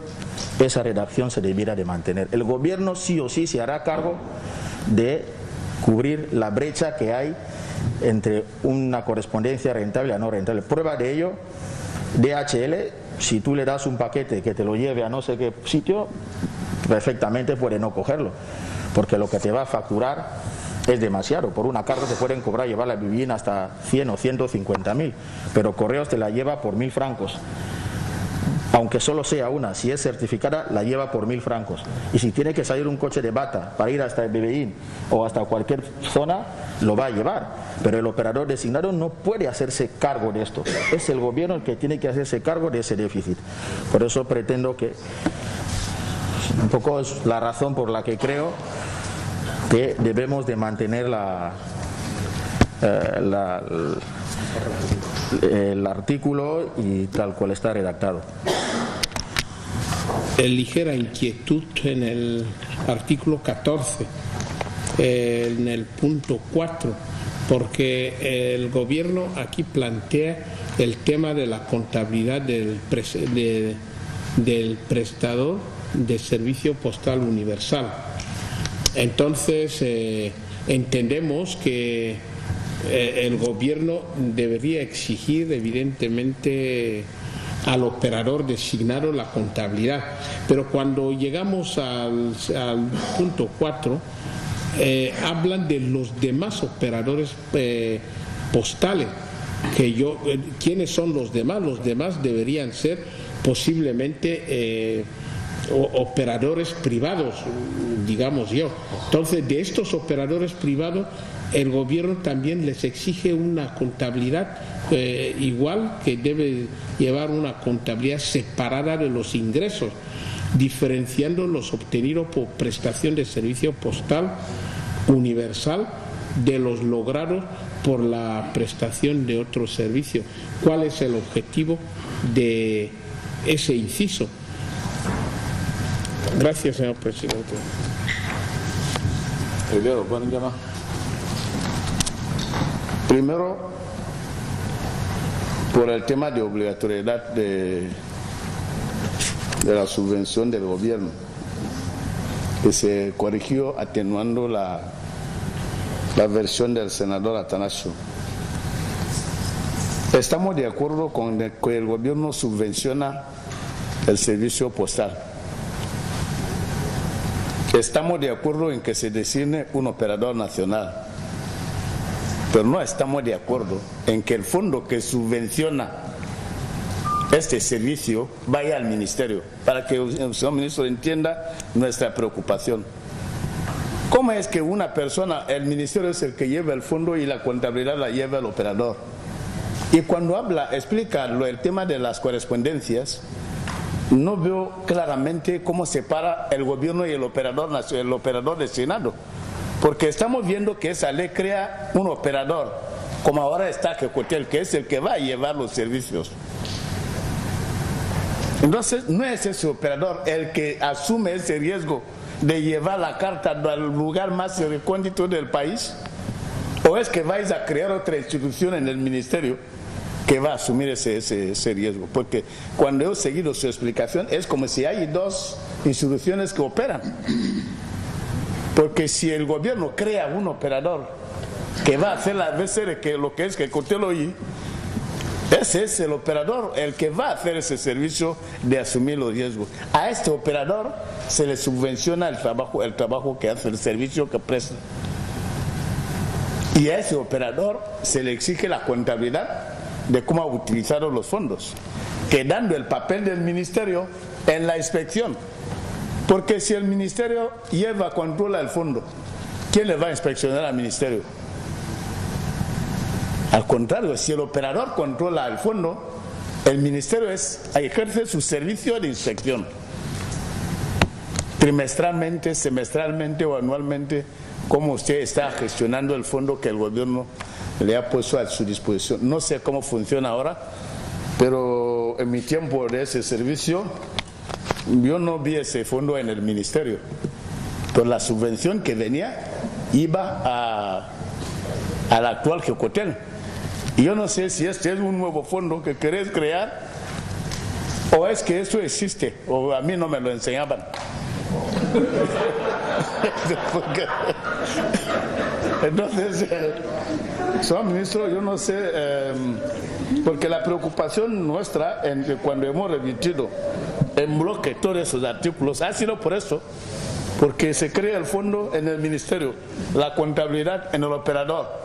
Speaker 11: esa redacción se debiera de mantener. El gobierno sí o sí se hará cargo de cubrir la brecha que hay entre una correspondencia rentable a no rentable. Prueba de ello, DHL, si tú le das un paquete que te lo lleve a no sé qué sitio, perfectamente puede no cogerlo, porque lo que te va a facturar es demasiado. Por una carga te pueden cobrar llevar la vivienda hasta 100 o 150.000, pero Correos te la lleva por 1.000 francos. Aunque solo sea una, si es certificada, la lleva por 1.000 francos. Y si tiene que salir un coche de bata para ir hasta el Bebeín o hasta cualquier zona, lo va a llevar. Pero el operador designado no puede hacerse cargo de esto. Es el gobierno el que tiene que hacerse cargo de ese déficit. Por eso pretendo que, un poco es la razón por la que creo que debemos de mantener el artículo y tal cual está redactado.
Speaker 4: Ligera inquietud en el artículo 14, en el punto 4, porque el gobierno aquí plantea el tema de la contabilidad del prestador de servicio postal universal. Entonces entendemos que el gobierno debería exigir evidentemente al operador designado la contabilidad, pero cuando llegamos al punto 4 hablan de los demás operadores postales, ¿quiénes son los demás? Los demás deberían ser posiblemente operadores privados, digamos yo. Entonces, de estos operadores privados, el gobierno también les exige una contabilidad igual, que debe llevar una contabilidad separada de los ingresos, diferenciando los obtenidos por prestación de servicio postal universal de los logrados por la prestación de otro servicio. ¿Cuál es el objetivo de ese inciso? Gracias, señor presidente.
Speaker 6: Primero, por el tema de obligatoriedad de la subvención del gobierno, que se corrigió atenuando la versión del senador Atanasio. Estamos de acuerdo con que el gobierno subvenciona el servicio postal. Estamos de acuerdo en que se designe un operador nacional, pero no estamos de acuerdo en que el fondo que subvenciona este servicio vaya al ministerio, para que el señor ministro entienda nuestra preocupación. ¿Cómo es que una persona, el ministerio es el que lleva el fondo y la contabilidad la lleva el operador? Y cuando explica el tema de las correspondencias, no veo claramente cómo separa el gobierno y el operador designado, porque estamos viendo que esa ley crea un operador, como ahora está Jecotel, que es el que va a llevar los servicios. Entonces, no es ese operador el que asume ese riesgo de llevar la carta al lugar más recóndito del país, o es que vais a crear otra institución en el ministerio que va a asumir ese riesgo. Porque cuando he seguido su explicación es como si hay dos instituciones que operan. Porque si el gobierno crea un operador que va a hacer las veces que lo que es que Cotelo y ese es el operador el que va a hacer ese servicio de asumir los riesgos. A este operador se le subvenciona el trabajo que hace, el servicio que presta. Y a ese operador se le exige la contabilidad de cómo ha utilizado los fondos, quedando el papel del ministerio en la inspección. Porque si el ministerio controla el fondo, ¿quién le va a inspeccionar al ministerio? Al contrario, si el operador controla el fondo, el ministerio ejerce su servicio de inspección. Trimestralmente, semestralmente o anualmente, cómo usted está gestionando el fondo que el gobierno le ha puesto a su disposición. No sé cómo funciona ahora, pero en mi tiempo de ese servicio, yo no vi ese fondo en el ministerio. Pero la subvención que venía iba al actual Gecotel. Y yo no sé si este es un nuevo fondo que querés crear o es que eso existe, o a mí no me lo enseñaban. Entonces, señor ministro, yo no sé, porque la preocupación nuestra cuando hemos remitido en bloque todos esos artículos ha sido por eso, porque se crea el fondo en el ministerio, la contabilidad en el operador.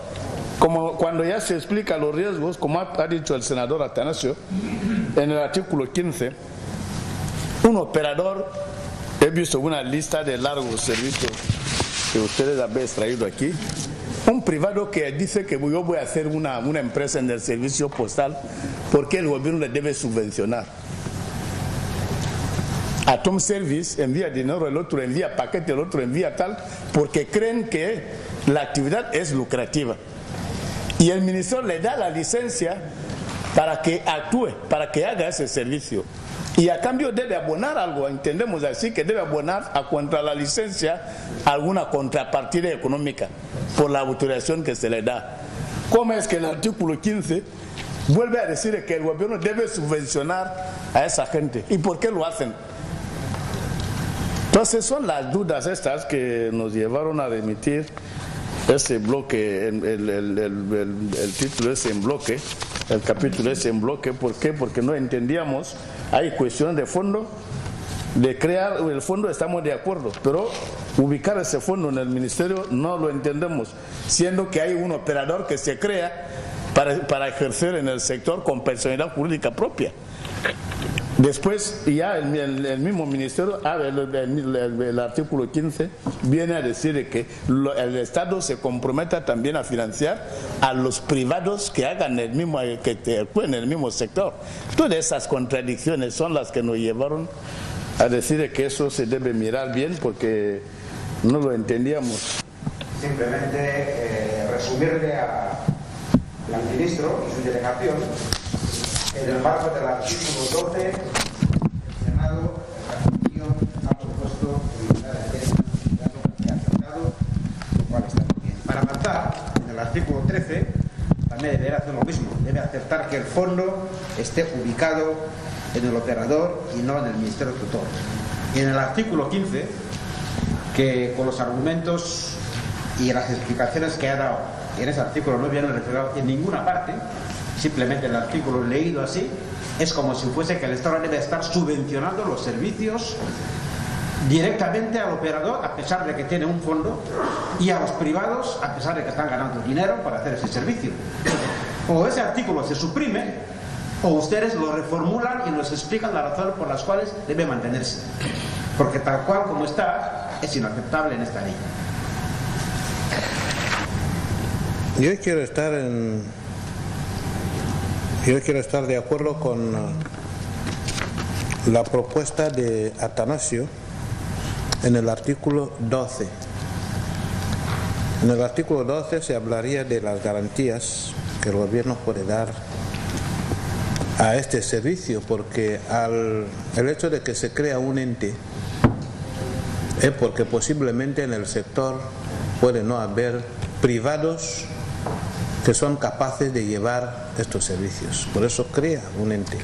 Speaker 6: Como cuando ya se explica los riesgos, como ha dicho el senador Atanasio, en el artículo 15, un operador, he visto una lista de largos servicios que ustedes habéis traído aquí, un privado que dice que yo voy a hacer una empresa en el servicio postal porque el gobierno le debe subvencionar. Atom Service envía dinero, el otro envía paquete, el otro envía tal, porque creen que la actividad es lucrativa. Y el ministro le da la licencia para que actúe, para que haga ese servicio. Y a cambio debe abonar algo, entendemos así, que debe abonar contra la licencia alguna contrapartida económica por la autorización que se le da. ¿Cómo es que el artículo 15 vuelve a decir que el gobierno debe subvencionar a esa gente? ¿Y por qué lo hacen? Entonces son las dudas estas que nos llevaron a remitir ese bloque, el título es en bloque, el capítulo es en bloque. ¿Por qué? Porque no entendíamos, hay cuestiones de fondo, de crear el fondo estamos de acuerdo, pero ubicar ese fondo en el ministerio no lo entendemos, siendo que hay un operador que se crea para ejercer en el sector con personalidad jurídica propia. Después ya el mismo ministerio, el artículo 15 viene a decir que el Estado se comprometa también a financiar a los privados que hagan que actúen en el mismo sector. Todas esas contradicciones son las que nos llevaron a decir que eso se debe mirar bien porque no lo entendíamos.
Speaker 7: Simplemente resumirle al ministro y su delegación. En el marco del artículo 12, el Senado, la Constitución, ha propuesto eliminar el término que ha aceptado, lo cual está muy bien. Para avanzar, en el artículo 13, también deberá hacer lo mismo. Debe aceptar que el fondo esté ubicado en el operador y no en el Ministerio Tutor. Y en el artículo 15, que con los argumentos y las explicaciones que ha dado en ese artículo no viene reflejado en ninguna parte, simplemente el artículo leído así es como si fuese que el Estado debe estar subvencionando los servicios directamente al operador a pesar de que tiene un fondo y a los privados a pesar de que están ganando dinero para hacer ese servicio. O ese artículo se suprime o ustedes lo reformulan y nos explican las razones por las cuales debe mantenerse, porque tal cual como está es inaceptable en esta ley.
Speaker 4: Yo quiero estar de acuerdo con la propuesta de Atanasio en el artículo 12. En el artículo 12 se hablaría de las garantías que el gobierno puede dar a este servicio, porque el hecho de que se crea un ente es porque posiblemente en el sector puede no haber privados que son capaces de llevar estos servicios. Por eso crea un ente.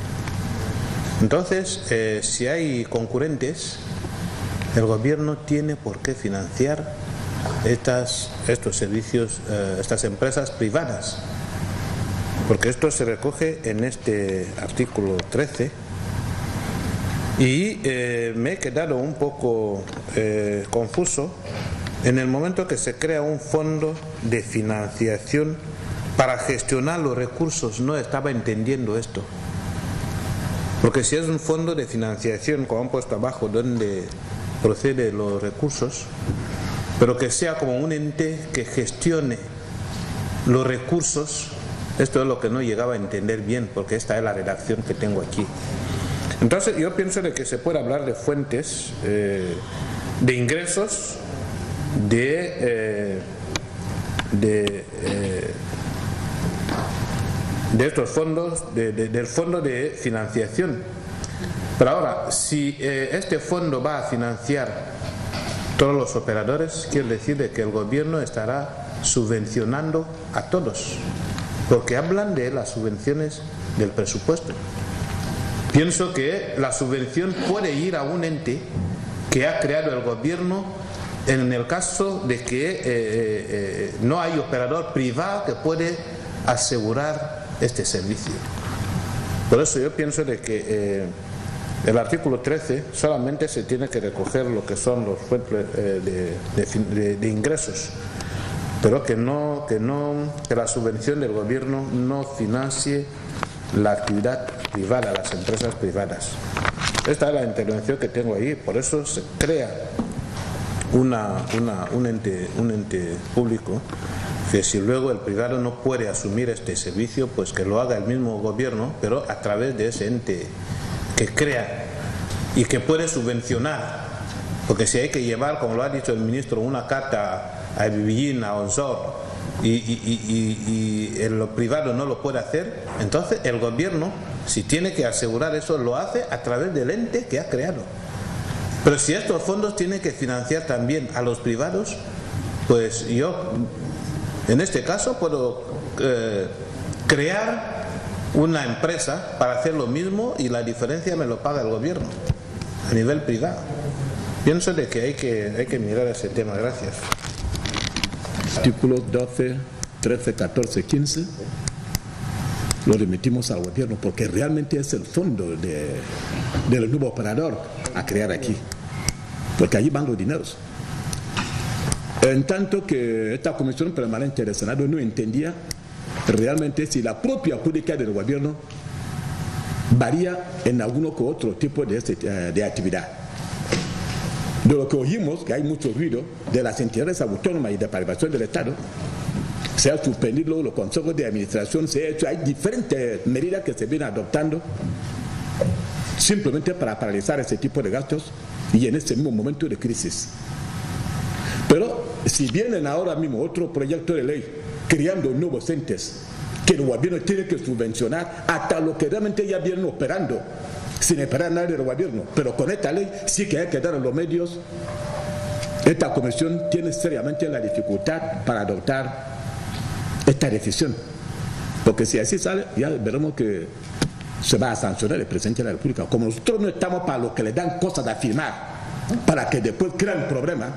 Speaker 4: Entonces, si hay concurrentes, el gobierno tiene por qué financiar estos servicios, estas empresas privadas, porque esto se recoge en este artículo 13. Y me he quedado un poco confuso en el momento que se crea un fondo de financiación para gestionar los recursos. No estaba entendiendo esto, porque si es un fondo de financiación, como han puesto abajo, donde proceden los recursos, pero que sea como un ente que gestione los recursos, esto es lo que no llegaba a entender bien, porque esta es la redacción que tengo aquí. Entonces yo pienso de que se puede hablar de fuentes de ingresos de estos fondos, del fondo de financiación. Pero ahora, si este fondo va a financiar todos los operadores, quiere decir de que el gobierno estará subvencionando a todos, porque hablan de las subvenciones del presupuesto. Pienso que la subvención puede ir a un ente que ha creado el gobierno en el caso de que no hay operador privado que puede asegurar este servicio. Por eso yo pienso de que el artículo 13 solamente se tiene que recoger lo que son los fuentes de ingresos, pero que la subvención del gobierno no financie la actividad privada, las empresas privadas. Esta es la intervención que tengo ahí. Por eso se crea un ente público, que si luego el privado no puede asumir este servicio, pues que lo haga el mismo gobierno, pero a través de ese ente que crea y que puede subvencionar. Porque si hay que llevar, como lo ha dicho el ministro, una carta a Vivillín, a Onsor, y el privado no lo puede hacer, entonces el gobierno, si tiene que asegurar eso, lo hace a través del ente que ha creado. Pero si estos fondos tienen que financiar también a los privados, pues yo en este caso puedo crear una empresa para hacer lo mismo y la diferencia me lo paga el gobierno a nivel privado. Pienso de que hay que mirar ese tema. Gracias.
Speaker 14: Artículos 12, 13, 14, 15 lo remitimos al gobierno, porque realmente es el fondo del nuevo operador a crear aquí, porque allí van los dineros. En tanto que esta comisión permanente del Senado no entendía realmente si la propia política del gobierno varía en alguno que otro tipo de actividad. De lo que oímos, que hay mucho ruido de las entidades autónomas y de participación del Estado, se ha suspendido los consejos de administración, se ha hecho, hay diferentes medidas que se vienen adoptando simplemente para paralizar ese tipo de gastos y en este mismo momento de crisis. Pero si vienen ahora mismo otro proyecto de ley creando nuevos entes que el gobierno tiene que subvencionar hasta lo que realmente ya vienen operando, sin esperar nada del gobierno, pero con esta ley sí que hay que dar los medios, esta comisión tiene seriamente la dificultad para adoptar esta decisión, porque si así sale, ya veremos que se va a sancionar el presidente de la República. Como nosotros no estamos para lo que le dan cosas de afirmar, para que después crean problemas,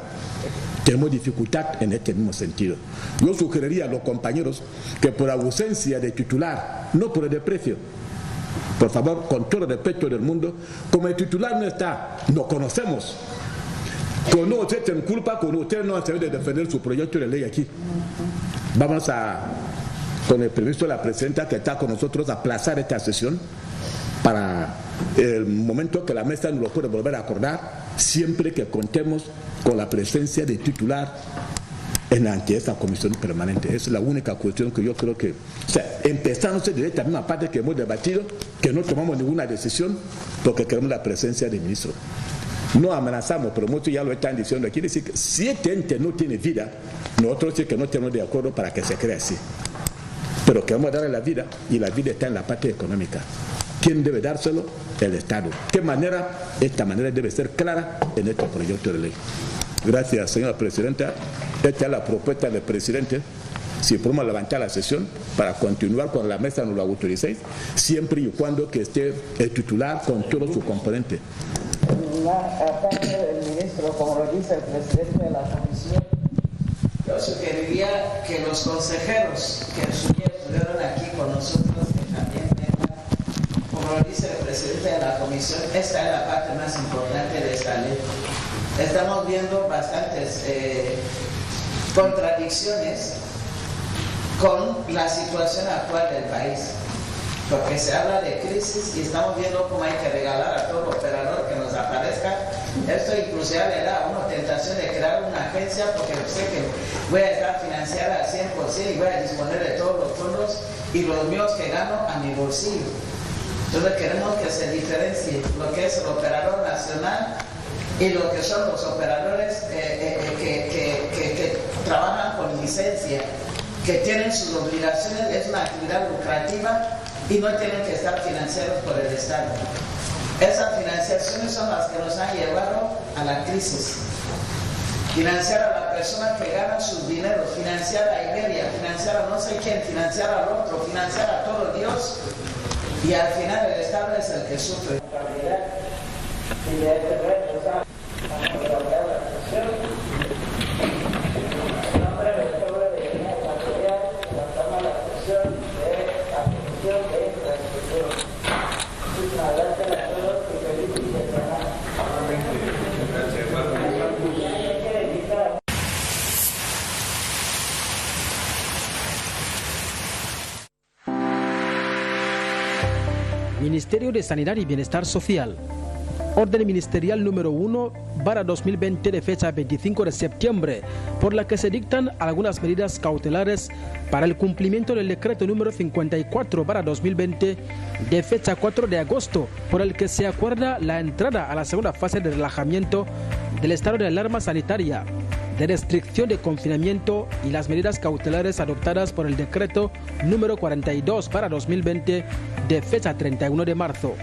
Speaker 14: tenemos dificultad en este mismo sentido. Yo sugeriría a los compañeros que por ausencia de titular, no por el desprecio, por favor, con todo el respeto del mundo, como el titular no está, no conocemos, con no usted en culpa, con usted no ha sabido defender su proyecto de ley aquí. Vamos a, con el permiso de la presidenta que está con nosotros, aplazar esta sesión para el momento que la mesa nos lo puede volver a acordar, siempre que contemos con la presencia del titular ante esta comisión permanente. Esa es la única cuestión que yo creo que, o sea, empezándose de esta misma parte que hemos debatido, que no tomamos ninguna decisión porque queremos la presencia del ministro. No amenazamos, pero muchos ya lo están diciendo. Quiere decir que si este ente no tiene vida, nosotros sí que no estamos de acuerdo para que se cree así. Pero queremos darle la vida, y la vida está en la parte económica. ¿Quién debe dárselo? El Estado. ¿Qué manera? Esta manera debe ser clara en este proyecto de ley. Gracias, señora presidenta. Esta es la propuesta del presidente. Si podemos levantar la sesión para continuar con la mesa, no lo autoricéis, siempre y cuando que esté el titular con todo su componente.
Speaker 2: Aparte del ministro, como lo dice el presidente de la comisión, yo sugeriría que los consejeros que estuvieron aquí con nosotros, que también vengan, como lo dice el presidente de la comisión, esta es la parte más importante de esta ley. Estamos viendo bastantes contradicciones con la situación actual del país, porque se habla de crisis y estamos viendo cómo hay que regalar a todo operador que nos aparezca. Esto inclusive le da a uno tentación de crear una agencia, porque sé que voy a estar financiada al 100% y voy a disponer de todos los fondos y los míos que gano a mi bolsillo. Entonces queremos que se diferencie lo que es el operador nacional y lo que son los operadores que trabajan con licencia, que tienen sus obligaciones, es una actividad lucrativa y no tienen que estar financiados por el Estado. Esas financiaciones son las que nos han llevado a la crisis. Financiar a la persona que gana sus dineros, financiar a Iberia, financiar a no sé quién, financiar al otro, financiar a todo Dios, y al final el Estado es el que sufre.
Speaker 17: Ministerio de Sanidad y Bienestar Social. Orden Ministerial número 1/2020 de fecha 25 de septiembre, por la que se dictan algunas medidas cautelares para el cumplimiento del decreto número 54/2020 de fecha 4 de agosto, por el que se acuerda la entrada a la segunda fase de relajamiento del estado de alarma sanitaria, de restricción de confinamiento y las medidas cautelares adoptadas por el decreto número 42/2020 de fecha 31 de marzo.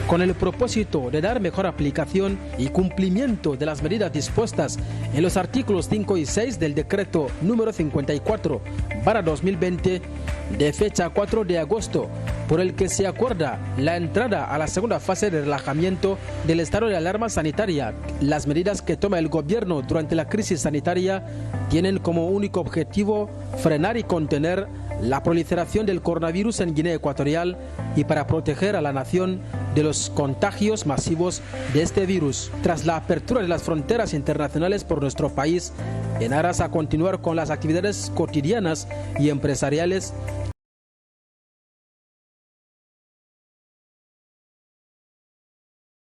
Speaker 17: Con el propósito de dar mejor aplicación y cumplimiento de las medidas dispuestas en los artículos 5 y 6 del decreto número 54/2020 de fecha 4 de agosto, por el que se acuerda la entrada a la segunda fase de relajamiento del estado de alarma sanitaria. Las medidas que toma el gobierno durante la crisis sanitaria tienen como único objetivo frenar y contener la proliferación del coronavirus en Guinea Ecuatorial y para proteger a la nación de los contagios masivos de este virus. Tras la apertura de las fronteras internacionales por nuestro país, en aras a continuar con las actividades cotidianas y empresariales,